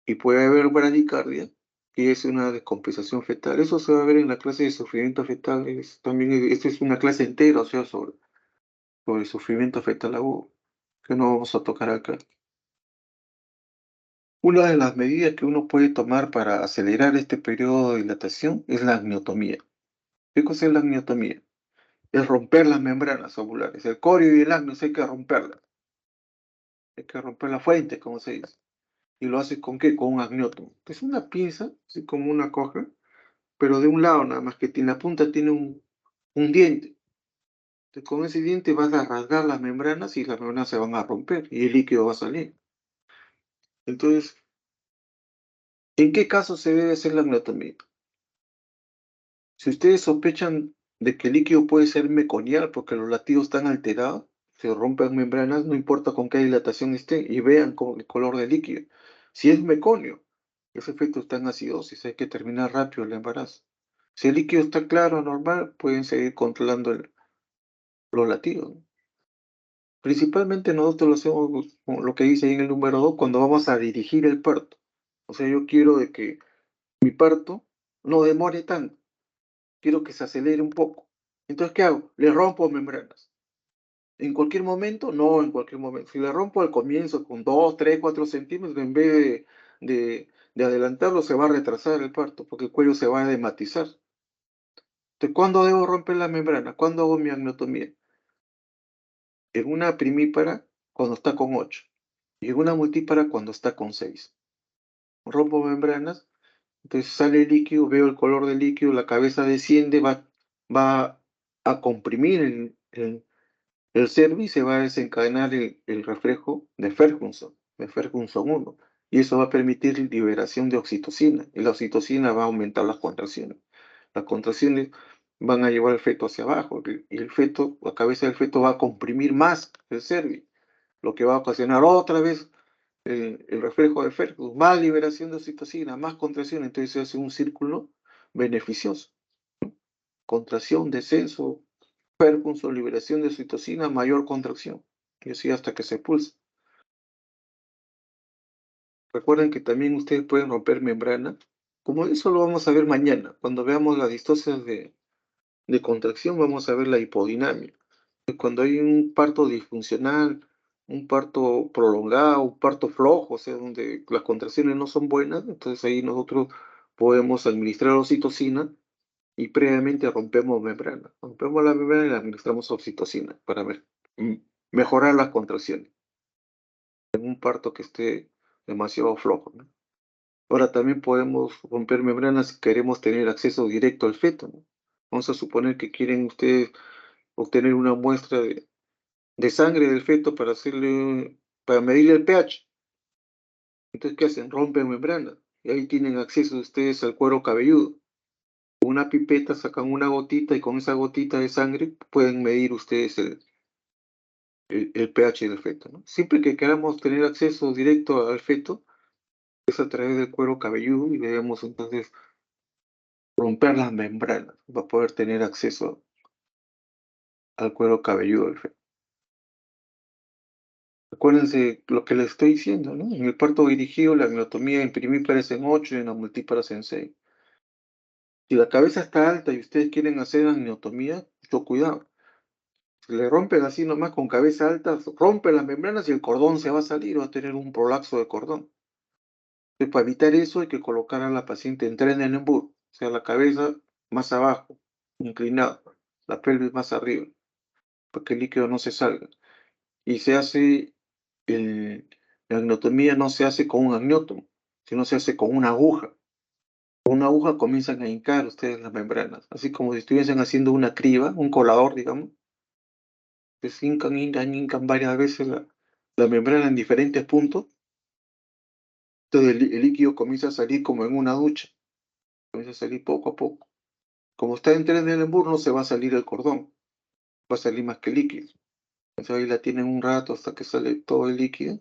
Y puede haber bradicardia, que es una descompensación fetal. Eso se va a ver en la clase de sufrimiento fetal. También, esto es una clase entera, o sea, sobre sufrimiento fetal agudo, que no vamos a tocar acá. Una de las medidas que uno puede tomar para acelerar este periodo de dilatación es la amniotomía. ¿Qué cosa es la amniotomía? Es romper las membranas ovulares. El corio y el amnios hay que romperlas. Hay que romper la fuente, como se dice. ¿Y lo hace con qué? Con un amniotomo. Es una pinza, así como una coja, pero de un lado nada más, que en la punta tiene un diente. Entonces, con ese diente vas a rasgar las membranas y las membranas se van a romper y el líquido va a salir. Entonces, ¿en qué caso se debe hacer la amniotomía? Si ustedes sospechan de que el líquido puede ser meconial porque los latidos están alterados, se rompen membranas, no importa con qué dilatación esté, y vean el color del líquido. Si es meconio, ese efecto está en acidosis, hay que terminar rápido el embarazo. Si el líquido está claro, normal, pueden seguir controlando los latidos, ¿no? Principalmente nosotros lo hacemos con lo que dice ahí en el número 2 cuando vamos a dirigir el parto. O sea, yo quiero de que mi parto no demore tanto, quiero que se acelere un poco. Entonces, ¿qué hago? Le rompo membranas. ¿En cualquier momento? No, en cualquier momento. Si le rompo al comienzo con 2, 3, 4 centímetros, en vez de adelantarlo, se va a retrasar el parto, porque el cuello se va a hematizar. Entonces, ¿cuándo debo romper la membrana? ¿Cuándo hago mi amniotomía? En una primípara, cuando está con 8. Y en una multípara, cuando está con 6. Rompo membranas, entonces sale el líquido, veo el color del líquido, la cabeza desciende, va a comprimir el cervix, se va a desencadenar el reflejo de Ferguson 1, y eso va a permitir liberación de oxitocina, y la oxitocina va a aumentar las contracciones. Las contracciones van a llevar el feto hacia abajo, y el feto, la cabeza del feto va a comprimir más el cervix, lo que va a ocasionar otra vez el reflejo de Ferguson, más liberación de oxitocina, más contracción, entonces se hace un círculo beneficioso. Contracción, descenso, percunso, liberación de oxitocina, mayor contracción. Y así hasta que se pulse. Recuerden que también ustedes pueden romper membrana. Como eso lo vamos a ver mañana. Cuando veamos las distocias de contracción, vamos a ver la hipodinamia. Cuando hay un parto disfuncional, un parto prolongado, un parto flojo, o sea, donde las contracciones no son buenas, entonces ahí nosotros podemos administrar oxitocina y previamente rompemos membrana. Rompemos la membrana y le administramos oxitocina para mejorar las contracciones en un parto que esté demasiado flojo, ¿no? Ahora también podemos romper membranas si queremos tener acceso directo al feto, ¿no? Vamos a suponer que quieren ustedes obtener una muestra de sangre del feto para medirle el pH. Entonces, ¿qué hacen? Rompen membrana y ahí tienen acceso ustedes al cuero cabelludo. Con una pipeta sacan una gotita y con esa gotita de sangre pueden medir ustedes el pH del feto, ¿no? Siempre que queramos tener acceso directo al feto, es a través del cuero cabelludo y debemos entonces romper las membranas para poder tener acceso al cuero cabelludo del feto. Acuérdense lo que les estoy diciendo, ¿no? En el parto dirigido, la amiotomía en primípares en 8 y en la multíparas en 6. Si la cabeza está alta y ustedes quieren hacer amiotomía, mucho cuidado. Si le rompen así nomás con cabeza alta, rompe las membranas y el cordón se va a salir, va a tener un prolapso de cordón. Entonces, para evitar eso hay que colocar a la paciente en Trendelenburg, o sea, la cabeza más abajo, inclinada, la pelvis más arriba, para que el líquido no se salga. Y se hace, la amiotomía no se hace con un amniótomo, sino se hace con una aguja. Con una aguja comienzan a hincar ustedes las membranas, así como si estuviesen haciendo una criba, un colador, digamos. Pues hincan, hincan, hincan varias veces la membrana en diferentes puntos. Entonces el líquido comienza a salir como en una ducha, comienza a salir poco a poco. Como está en Trendelenburg, no se va a salir el cordón, va a salir más que líquido. Entonces ahí la tienen un rato hasta que sale todo el líquido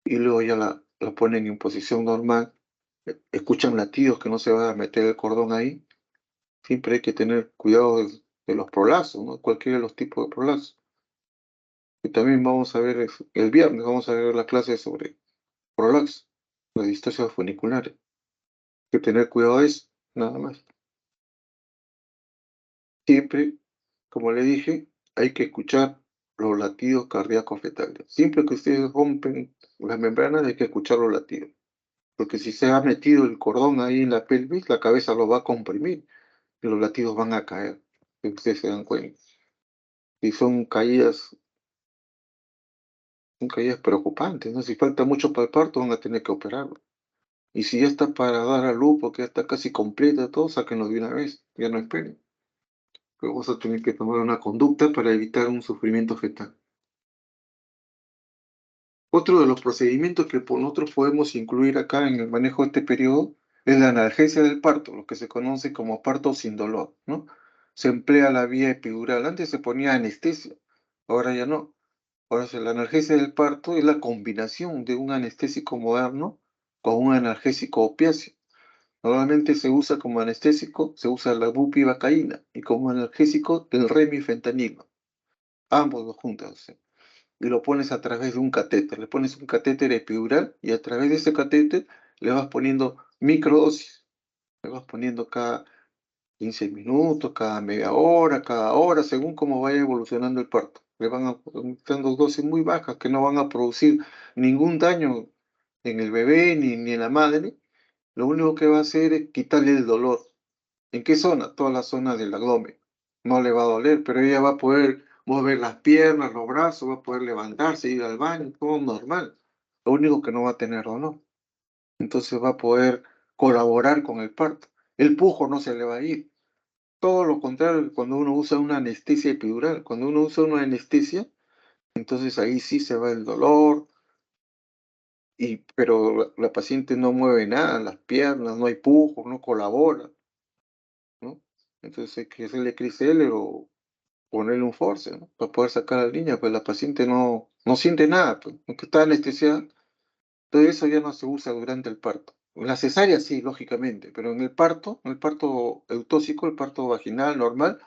y luego ya la ponen en posición normal. Escuchan latidos que no se va a meter el cordón ahí. Siempre hay que tener cuidado de los prolapsos, ¿no? Cualquiera de los tipos de prolapsos. Y también vamos a ver el viernes, vamos a ver la clase sobre prolapso, las distocias funiculares. Hay que tener cuidado de eso, nada más. Siempre, como le dije, hay que escuchar los latidos cardíacos fetales. Siempre que ustedes rompen las membranas hay que escuchar los latidos. Porque si se ha metido el cordón ahí en la pelvis, la cabeza lo va a comprimir y los latidos van a caer, si ustedes se dan cuenta. Y son caídas preocupantes, ¿no? Si falta mucho para el parto, van a tener que operarlo. Y si ya está para dar a luz, porque ya está casi completa todo, sáquenlo de una vez, ya no esperen. Pero vamos a tener que tomar una conducta para evitar un sufrimiento fetal. Otro de los procedimientos que nosotros podemos incluir acá en el manejo de este periodo es la analgesia del parto, lo que se conoce como parto sin dolor, ¿no? Se emplea la vía epidural. Antes se ponía anestesia, ahora ya no. Ahora la analgesia del parto es la combinación de un anestésico moderno con un analgésico opiáceo. Normalmente se usa como anestésico, se usa la bupivacaína y como analgésico el remifentanilo. Ambos dos juntos y lo pones a través de un catéter. Le pones un catéter epidural y a través de ese catéter le vas poniendo microdosis. Le vas poniendo cada 15 minutos, cada media hora, cada hora, según cómo vaya evolucionando el parto. Le van dando dosis muy bajas que no van a producir ningún daño en el bebé ni en la madre. Lo único que va a hacer es quitarle el dolor. ¿En qué zona? Toda la zona del abdomen. No le va a doler, pero ella va a poder mover las piernas, los brazos, va a poder levantarse, ir al baño, todo normal. Lo único que no va a tener dolor. Entonces va a poder colaborar con el parto. El pujo no se le va a ir. Todo lo contrario cuando uno usa una anestesia epidural. Cuando uno usa una anestesia, entonces ahí sí se va el dolor, pero la paciente no mueve nada, las piernas, no hay pujo, no colabora, ¿no? Entonces hay que hacerle Crisler o ponerle un force, ¿no? Para poder sacar a la niña, pues la paciente no siente nada, pues, aunque está anestesiada. Todo eso ya no se usa durante el parto. La cesárea sí, lógicamente, pero en el parto eutóxico, el parto vaginal normal,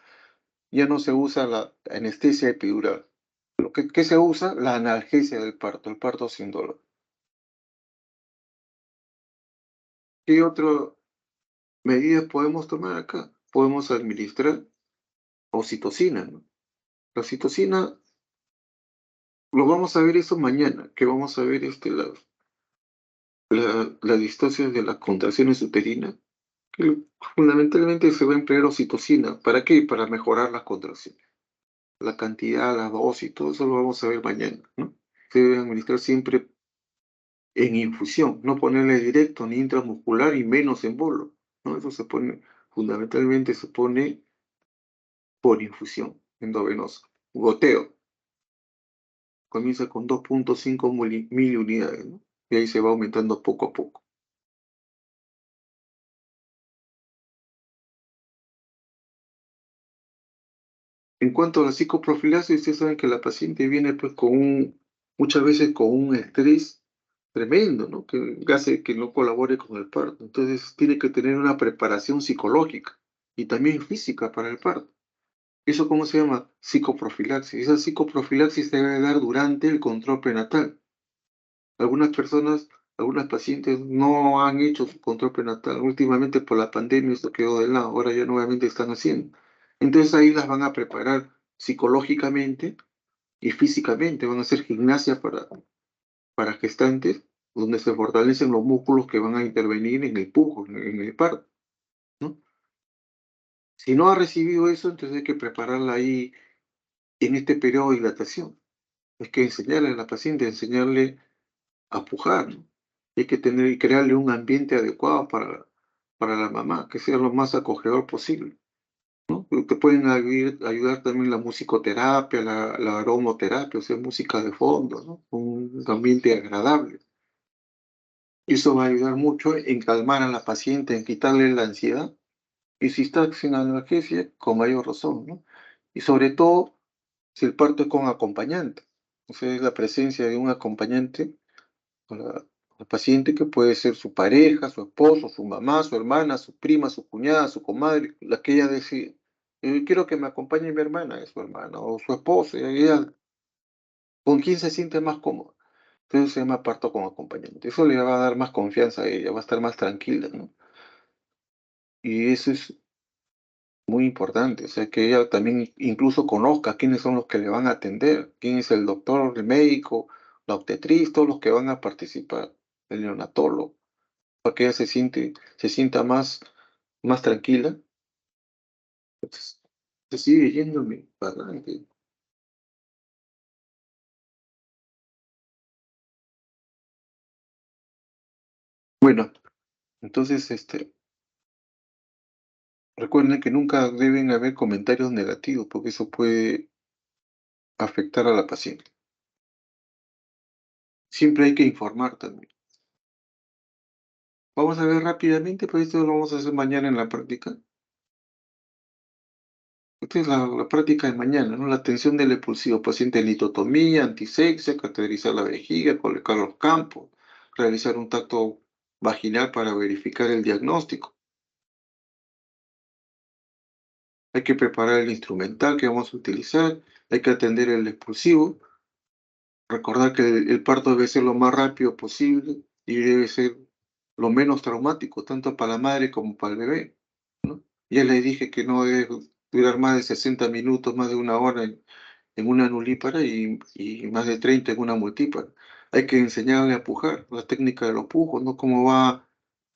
ya no se usa la anestesia epidural. ¿Qué se usa? La analgesia del parto, el parto sin dolor. ¿Qué otra medida podemos tomar acá? Podemos administrar oxitocina, ¿no? La oxitocina, lo vamos a ver eso mañana, que vamos a ver la distancia de las contracciones uterinas, que fundamentalmente se va a emplear oxitocina. ¿Para qué? Para mejorar las contracciones. La cantidad, la dosis, todo eso lo vamos a ver mañana, ¿no? Se debe administrar siempre en infusión, no ponerle directo ni intramuscular y menos en bolo, ¿no? Eso se pone, fundamentalmente se pone por infusión endovenosa. Goteo, comienza con 2.5 miliunidades, ¿no? Y ahí se va aumentando poco a poco. En cuanto a la psicoprofilaxis, ustedes saben que la paciente viene pues muchas veces con un estrés tremendo, ¿no? Que hace que no colabore con el parto. Entonces tiene que tener una preparación psicológica y también física para el parto. ¿Eso cómo se llama? Psicoprofilaxis. Esa psicoprofilaxis se debe dar durante el control prenatal. Algunas personas, algunas pacientes no han hecho su control prenatal. Últimamente por la pandemia esto quedó de lado, ahora ya nuevamente están haciendo. Entonces ahí las van a preparar psicológicamente y físicamente. Van a hacer gimnasia para gestantes, donde se fortalecen los músculos que van a intervenir en el pujo, en el parto, ¿no? Si no ha recibido eso, entonces hay que prepararla ahí en este periodo de dilatación. Hay que enseñarle a la paciente, enseñarle a pujar, ¿no? Hay que tener y crearle un ambiente adecuado para la mamá, que sea lo más acogedor posible, ¿no? Te pueden ayudar también la musicoterapia, la aromoterapia, o sea, música de fondo, ¿no? Un ambiente agradable. Y eso va a ayudar mucho en calmar a la paciente, en quitarle la ansiedad. Y si está sin analgesia, con mayor razón, ¿no? Y sobre todo, si el parto es con acompañante. O sea, es la presencia de un acompañante con la paciente que puede ser su pareja, su esposo, su mamá, su hermana, su prima, su cuñada, su comadre, la que ella decide. Quiero que me acompañe mi hermana, es su hermana, o su esposo, y ella, con quién se siente más cómoda. Entonces se llama parto con acompañante. Eso le va a dar más confianza a ella, va a estar más tranquila, ¿no? Y eso es muy importante, o sea, que ella también incluso conozca quiénes son los que le van a atender, quién es el doctor, el médico, la obstetriz, todos los que van a participar, el neonatólogo, para que ella se sienta más tranquila. Entonces, se sigue yéndome para adelante. Bueno, entonces, recuerden que nunca deben haber comentarios negativos, porque eso puede afectar a la paciente. Siempre hay que informar también. Vamos a ver rápidamente, pero esto lo vamos a hacer mañana en la práctica. Esta es la práctica de mañana, ¿no? La atención del expulsivo, paciente en litotomía, antisexia, cateterizar la vejiga, colocar los campos, realizar un tacto vaginal para verificar el diagnóstico. Hay que preparar el instrumental que vamos a utilizar, hay que atender el expulsivo, recordar que el parto debe ser lo más rápido posible y debe ser lo menos traumático, tanto para la madre como para el bebé, ¿no? Ya les dije que no debe durar más de 60 minutos, más de una hora en una nulípara y más de 30 en una multípara. Hay que enseñarle a pujar, la técnica de los pujos, ¿no? Cómo va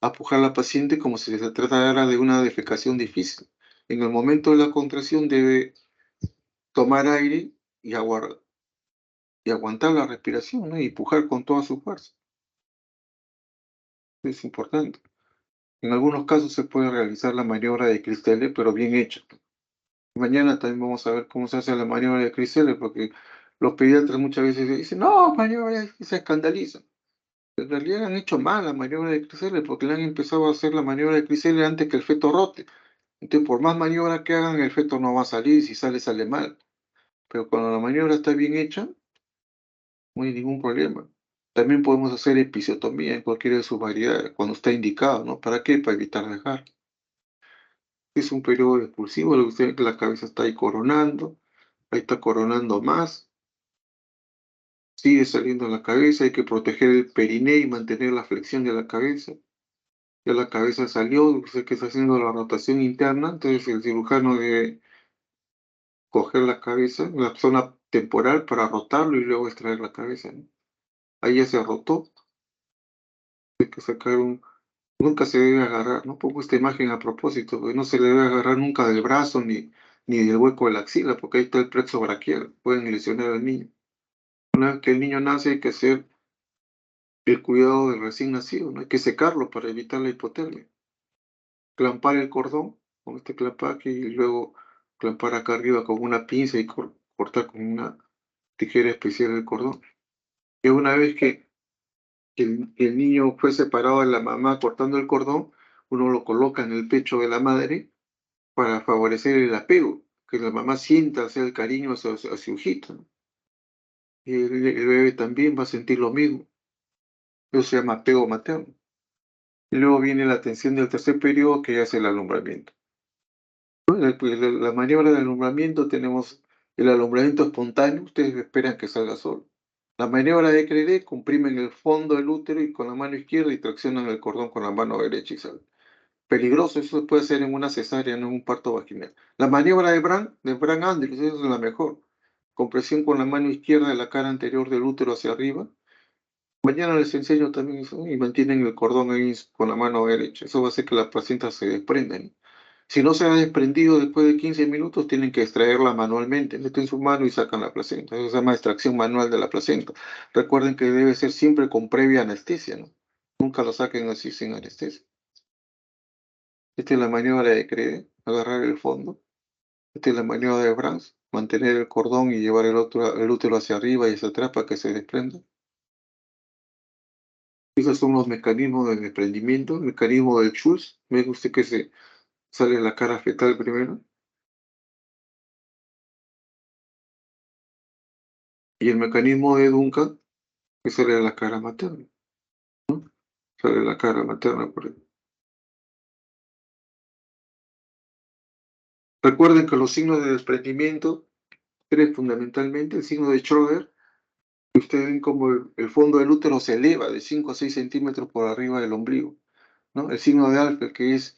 a pujar la paciente como si se tratara de una defecación difícil. En el momento de la contracción debe tomar aire y aguantar la respiración, ¿no? Y pujar con toda su fuerza. Es importante. En algunos casos se puede realizar la maniobra de Cristelle, pero bien hecha. Mañana también vamos a ver cómo se hace la maniobra de Cristelle, porque los pediatras muchas veces dicen, no, maniobra, y se escandalizan. En realidad han hecho mal la maniobra de Criselle porque le han empezado a hacer la maniobra de Criselle antes que el feto rote. Entonces, por más maniobra que hagan, el feto no va a salir y si sale, sale mal. Pero cuando la maniobra está bien hecha, no hay ningún problema. También podemos hacer episiotomía en cualquiera de sus variedades, cuando está indicado, ¿no? ¿Para qué? Para evitar dejar. Es un periodo expulsivo, lo que usted ve que la cabeza está ahí coronando, ahí está coronando más, sigue saliendo la cabeza, hay que proteger el periné y mantener la flexión de la cabeza. Ya la cabeza salió, usted que está haciendo la rotación interna, entonces el cirujano debe coger la cabeza, la zona temporal para rotarlo y luego extraer la cabeza, ¿no? Ahí ya se rotó, hay que sacar un... Nunca se debe agarrar, ¿no? Pongo esta imagen a propósito, porque no se le debe agarrar nunca del brazo ni del hueco de la axila, porque ahí está el plexo braquial, pueden lesionar al niño. Una vez que el niño nace hay que hacer el cuidado del recién nacido, ¿no? Hay que secarlo para evitar la hipotermia. Clampar el cordón con este clampaje y luego clampar acá arriba con una pinza y cortar con una tijera especial el cordón. Y una vez que el niño fue separado de la mamá cortando el cordón, uno lo coloca en el pecho de la madre para favorecer el apego, que la mamá sienta hacia el cariño hacia su hijito, ¿no? Y el bebé también va a sentir lo mismo. Eso se llama apego materno. Y luego viene la atención del tercer periodo, que ya es el alumbramiento. Pues, la maniobra de alumbramiento tenemos el alumbramiento espontáneo, ustedes esperan que salga solo. La maniobra de Credé, comprimen el fondo del útero y con la mano izquierda y traccionan el cordón con la mano derecha y sale. Peligroso, eso se puede hacer en una cesárea, no en un parto vaginal. La maniobra de Brand Andrews, esa es la mejor. Compresión con la mano izquierda de la cara anterior del útero hacia arriba. Mañana les enseño también eso y mantienen el cordón ahí con la mano derecha. Eso va a hacer que la placenta se desprenda, ¿no? Si no se ha desprendido después de 15 minutos, tienen que extraerla manualmente. Meten su mano y sacan la placenta. Eso se llama extracción manual de la placenta. Recuerden que debe ser siempre con previa anestesia, ¿no? Nunca lo saquen así sin anestesia. Esta es la maniobra de Crede, agarrar el fondo. Esta es la maniobra de Brans, mantener el cordón y llevar el útero hacia arriba y hacia atrás para que se desprenda. Esos son los mecanismos de desprendimiento. El mecanismo del Schultz, ve usted que se sale la cara fetal primero. Y el mecanismo de Duncan, que sale la cara materna. Sale la cara materna por ahí. Recuerden que los signos de desprendimiento, tres fundamentalmente, el signo de Schroeder, ustedes ven como el fondo del útero se eleva de 5 a 6 centímetros por arriba del ombligo, ¿no? El signo de Alpert, que es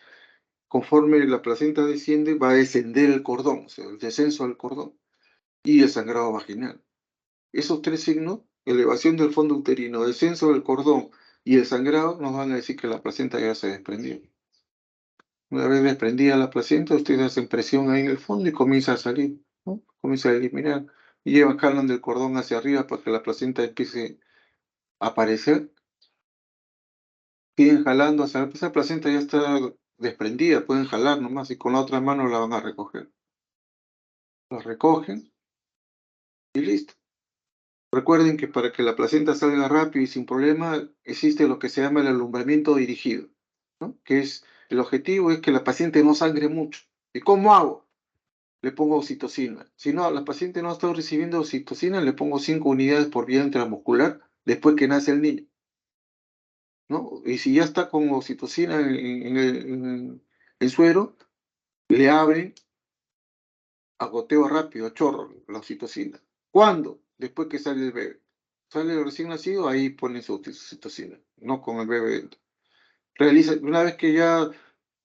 conforme la placenta desciende, va a descender el cordón, o sea, el descenso del cordón, y el sangrado vaginal. Esos tres signos, elevación del fondo uterino, descenso del cordón y el sangrado, nos van a decir que la placenta ya se desprendió. Una vez desprendida la placenta, ustedes hacen presión ahí en el fondo y comienza a salir, ¿no? Comienza a eliminar. Y jalan del cordón hacia arriba para que la placenta empiece a aparecer. Siguen jalando hacia esa placenta ya está desprendida, pueden jalar nomás y con la otra mano la van a recoger. La recogen y listo. Recuerden que para que la placenta salga rápido y sin problema, existe lo que se llama el alumbramiento dirigido, ¿no? Que es, el objetivo es que la paciente no sangre mucho. ¿Y cómo hago? Le pongo oxitocina. Si no, la paciente no ha estado recibiendo oxitocina, le pongo 5 unidades por vía intramuscular después que nace el niño, ¿no? Y si ya está con oxitocina en suero, le abren a goteo rápido, a chorro, la oxitocina. ¿Cuándo? Después que sale el bebé. Sale el recién nacido, ahí ponen su oxitocina, no con el bebé dentro. Una vez que ya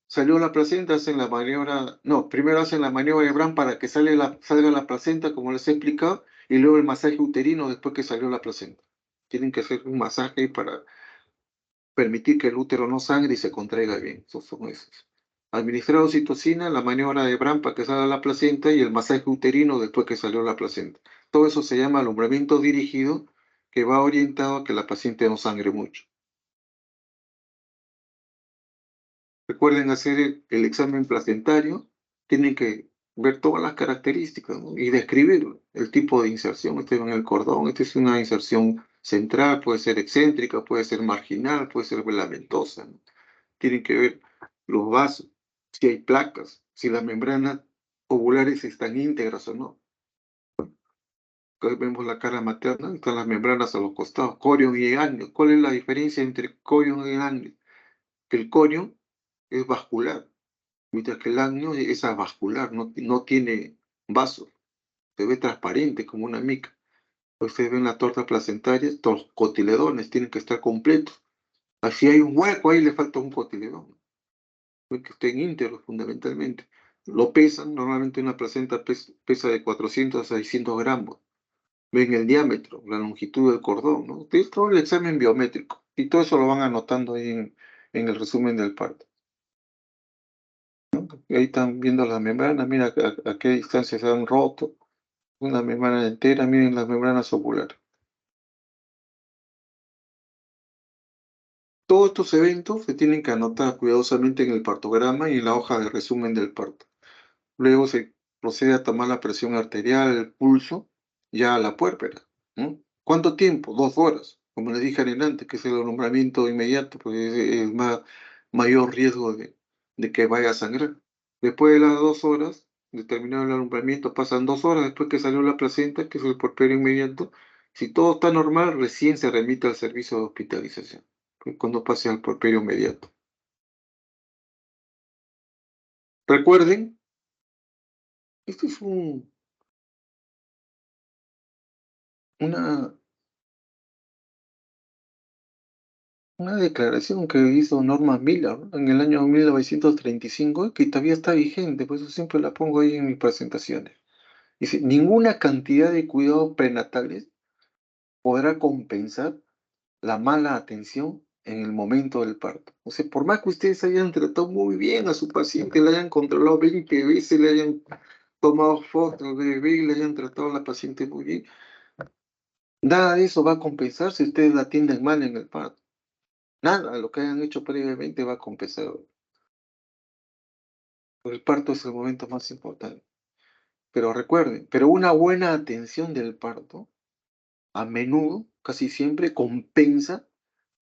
salió la placenta, hacen la maniobra, no, primero hacen la maniobra de Bram para que salga la placenta, como les he explicado, y luego el masaje uterino después que salió la placenta. Tienen que hacer un masaje para permitir que el útero no sangre y se contraiga bien. Esos son esos. Administrar oxitocina, la maniobra de Bram para que salga la placenta y el masaje uterino después que salió la placenta. Todo eso se llama alumbramiento dirigido, que va orientado a que la paciente no sangre mucho. Recuerden hacer el examen placentario, tienen que ver todas las características, ¿no? Y describir el tipo de inserción. Este es en el cordón, esta es una inserción central, puede ser excéntrica, puede ser marginal, puede ser filamentosa, ¿no? Tienen que ver los vasos, si hay placas, si las membranas ovulares están íntegras o no. Acá vemos la cara materna, están las membranas a los costados, corion y ganglio. ¿Cuál es la diferencia entre corion y ganglio? Que el corion es vascular, mientras que el ganglio es avascular, no tiene vasos, se ve transparente como una mica. Ustedes ven la torta placentaria, los cotiledones tienen que estar completos. Así hay un hueco, ahí le falta un cotiledón, que estén íntegros fundamentalmente. Lo pesan, normalmente una placenta pesa de 400 a 600 gramos. Ven el diámetro, la longitud del cordón, ¿no? Es todo el examen biométrico. Y todo eso lo van anotando ahí en el resumen del parto. Y ahí están viendo las membranas, mira a qué distancia se han roto. Una membrana entera, miren las membranas oculares. Todos estos eventos se tienen que anotar cuidadosamente en el partograma y en la hoja de resumen del parto. Luego se procede a tomar la presión arterial, el pulso, ya a la puérpera, ¿no? ¿Cuánto tiempo? 2 horas, como les dije adelante, que es el alumbramiento inmediato, porque es el mayor riesgo de que vaya a sangrar. Después de las 2 horas, de terminar el alumbramiento, pasan 2 horas después que salió la placenta, que es el puerperio inmediato. Si todo está normal, recién se remite al servicio de hospitalización, cuando pase al puerperio inmediato. Recuerden, esto es una Una declaración que hizo Norman Miller, ¿no? En el año 1935, que todavía está vigente, por eso siempre la pongo ahí en mis presentaciones. Dice, ninguna cantidad de cuidados prenatales podrá compensar la mala atención en el momento del parto. O sea, por más que ustedes hayan tratado muy bien a su paciente, le hayan controlado 20 veces, le hayan tomado fotos de bebé y le hayan tratado a la paciente muy bien, nada de eso va a compensar si ustedes la atienden mal en el parto. Nada, lo que hayan hecho previamente va a compensar. El parto es el momento más importante. Pero recuerden, pero una buena atención del parto, a menudo, casi siempre, compensa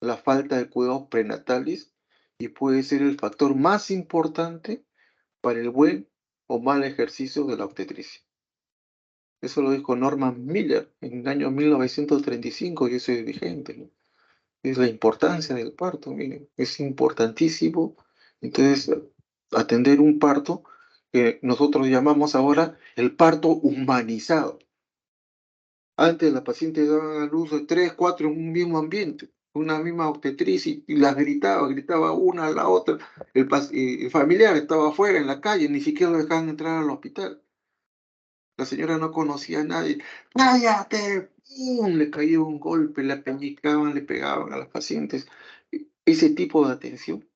la falta de cuidados prenatales y puede ser el factor más importante para el buen o mal ejercicio de la obstetricia. Eso lo dijo Norman Miller en el año 1935 y eso es vigente, ¿no? Es la importancia del parto, miren, es importantísimo. Entonces, atender un parto que nosotros llamamos ahora el parto humanizado. Antes la paciente daba a luz de 3, 4 en un mismo ambiente, una misma obstetriz y las gritaba una a la otra. El familiar estaba afuera en la calle, ni siquiera lo dejaban entrar al hospital. La señora no conocía a nadie. ¡Cállate! ¡Pum! Le caía un golpe, la peñicaban, le pegaban a las pacientes. Ese tipo de atención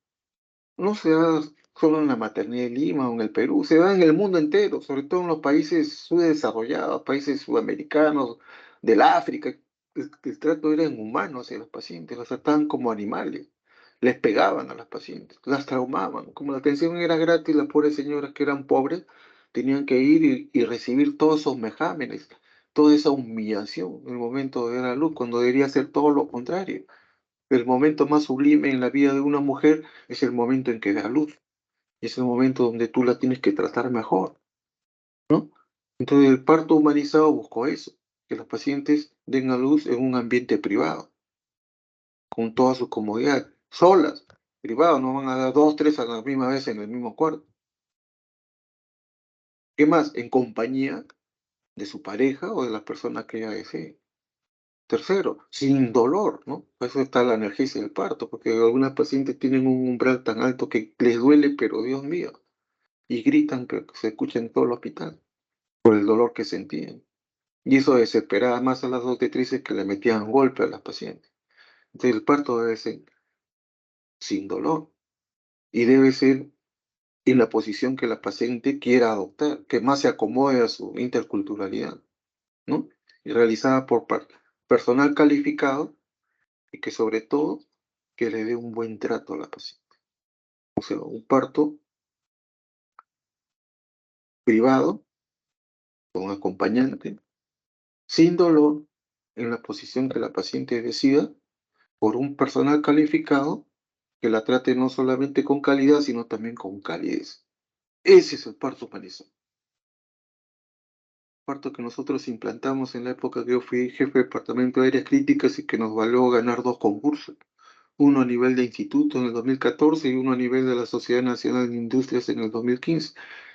no se da solo en la maternidad de Lima o en el Perú, se da en el mundo entero, sobre todo en los países subdesarrollados, países sudamericanos, del África. El trato era inhumano hacia los pacientes, las trataban como animales, les pegaban a las pacientes, las traumaban. Como la atención era gratis, las pobres señoras que eran pobres tenían que ir y recibir todos esos mejámenes, toda esa humillación en el momento de dar a luz, cuando debería ser todo lo contrario. El momento más sublime en la vida de una mujer es el momento en que da luz. Es el momento donde tú la tienes que tratar mejor, ¿no? Entonces el parto humanizado buscó eso, que los pacientes den a luz en un ambiente privado, con toda su comodidad, solas, privado, no van a dar dos, tres a la misma vez en el mismo cuarto. ¿Qué más? En compañía de su pareja o de las personas que ella desee. Tercero, sin dolor, ¿no? Por eso está la analgesia del parto, porque algunas pacientes tienen un umbral tan alto que les duele, pero Dios mío, y gritan que se escucha en todo el hospital por el dolor que sentían. Y eso desesperaba más a las obstetrices que le metían golpe a las pacientes. Entonces el parto debe ser sin dolor y debe ser en la posición que la paciente quiera adoptar, que más se acomode a su interculturalidad, ¿no? Y realizada por personal calificado y que sobre todo que le dé un buen trato a la paciente. O sea, un parto privado, con acompañante, sin dolor, en la posición que la paciente decida, por un personal calificado que la trate no solamente con calidad, sino también con calidez. Ese es el parto humanizado. parto que nosotros implantamos en la época que yo fui jefe de departamento de áreas críticas y que nos valió ganar 2 concursos. Uno a nivel de instituto en el 2014 y uno a nivel de la Sociedad Nacional de Industrias en el 2015,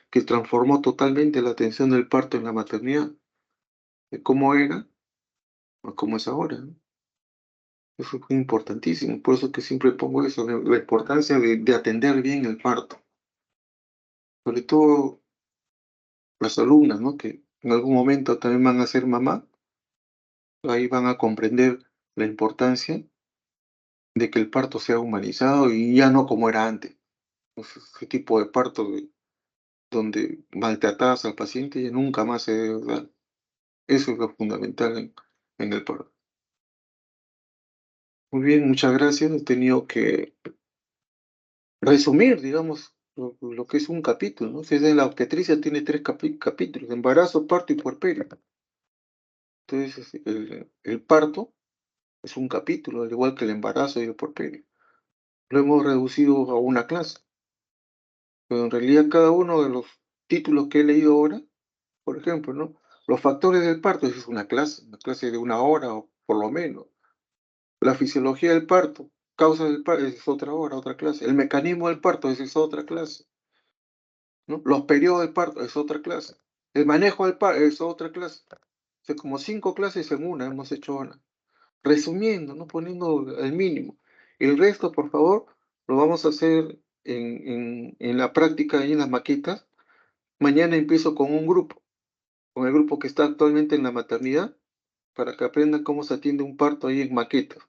que transformó totalmente la atención del parto en la maternidad, de cómo era a cómo es ahora, ¿no? Eso fue importantísimo, por eso que siempre pongo eso, la importancia de atender bien el parto, sobre todo las alumnas, ¿no? Que en algún momento también van a ser mamá, ahí van a comprender la importancia de que el parto sea humanizado y ya no como era antes. Ese tipo de parto donde maltratabas al paciente ya nunca más se debe dar. Eso es lo fundamental en el parto. Muy bien, muchas gracias. He tenido que resumir, digamos, lo que es un capítulo, ¿no? Si es en la obstetricia tiene 3 capítulos, embarazo, parto y puerperio. Entonces, el parto es un capítulo, al igual que el embarazo y el puerperio. Lo hemos reducido a una clase, pero en realidad cada uno de los títulos que he leído ahora, por ejemplo, ¿no? Los factores del parto, esa es una clase de 1 hora o por lo menos. La fisiología del parto, causas del parto, esa es otra hora, otra clase. El mecanismo del parto, esa es otra clase, ¿no? Los periodos del parto, es otra clase. El manejo del parto, es otra clase. O sea, como 5 clases en una hemos hecho ahora. Resumiendo, ¿no? Poniendo el mínimo. El resto, por favor, lo vamos a hacer en la práctica y en las maquetas. Mañana empiezo con un grupo, con el grupo que está actualmente en la maternidad, para que aprendan cómo se atiende un parto ahí en maquetas.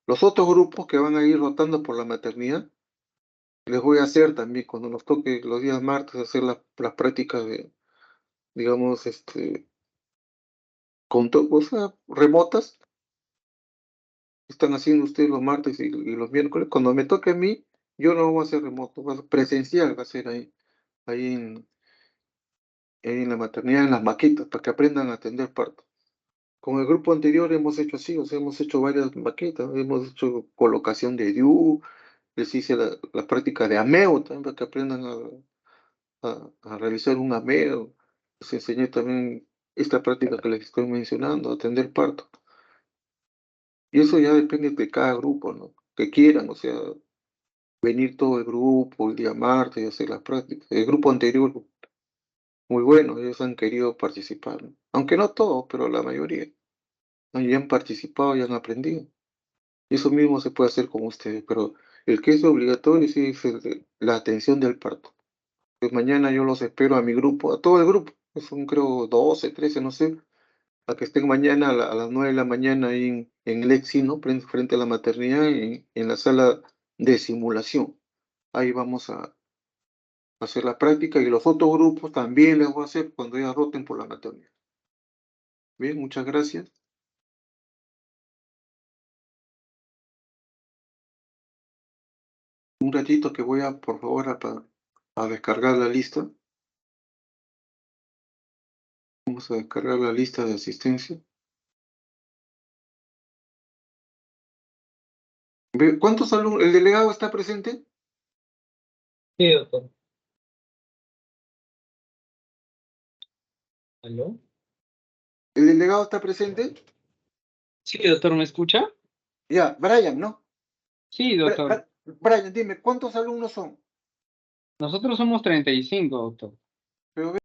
Los otros grupos que van a ir rotando por la maternidad, les voy a hacer también, cuando nos toque los días martes, hacer las prácticas de, digamos, o sea, remotas, están haciendo ustedes los martes y los miércoles. Cuando me toque a mí, yo no voy a hacer remoto, va a ser presencial, va a ser ahí en la maternidad, en las maquetas, para que aprendan a atender parto. Con el grupo anterior hemos hecho así, o sea, hemos hecho varias maquetas, hemos hecho colocación de DIU, les hice la práctica de ameo también para que aprendan a realizar un ameo. Les enseñé también esta práctica que les estoy mencionando, atender parto. Y eso ya depende de cada grupo, ¿no? Que quieran, o sea, venir todo el grupo el día martes y hacer las prácticas. El grupo anterior, muy bueno, ellos han querido participar, ¿no? Aunque no todos, pero la mayoría. ¿No? Y han participado y han aprendido. Y eso mismo se puede hacer con ustedes, pero el que es obligatorio sí es la atención del parto. Pues mañana yo los espero a mi grupo, a todo el grupo, que son creo 12, 13, no sé, a que estén mañana a las 9 de la mañana ahí en el ¿no? Frente a la maternidad, en la sala de simulación. Ahí vamos a hacer la práctica y los otros grupos también les voy a hacer cuando ya roten por la maternidad. Bien, muchas gracias. Un ratito que voy a, por favor, a descargar la lista. Vamos a descargar la lista de asistencia. ¿Cuántos alumnos? ¿El delegado está presente? Sí, doctor. ¿Aló? ¿El delegado está presente? Sí, doctor, ¿me escucha? Ya, Brian, ¿no? Sí, doctor. Brian, dime, ¿cuántos alumnos son? Nosotros somos 35, doctor. Pero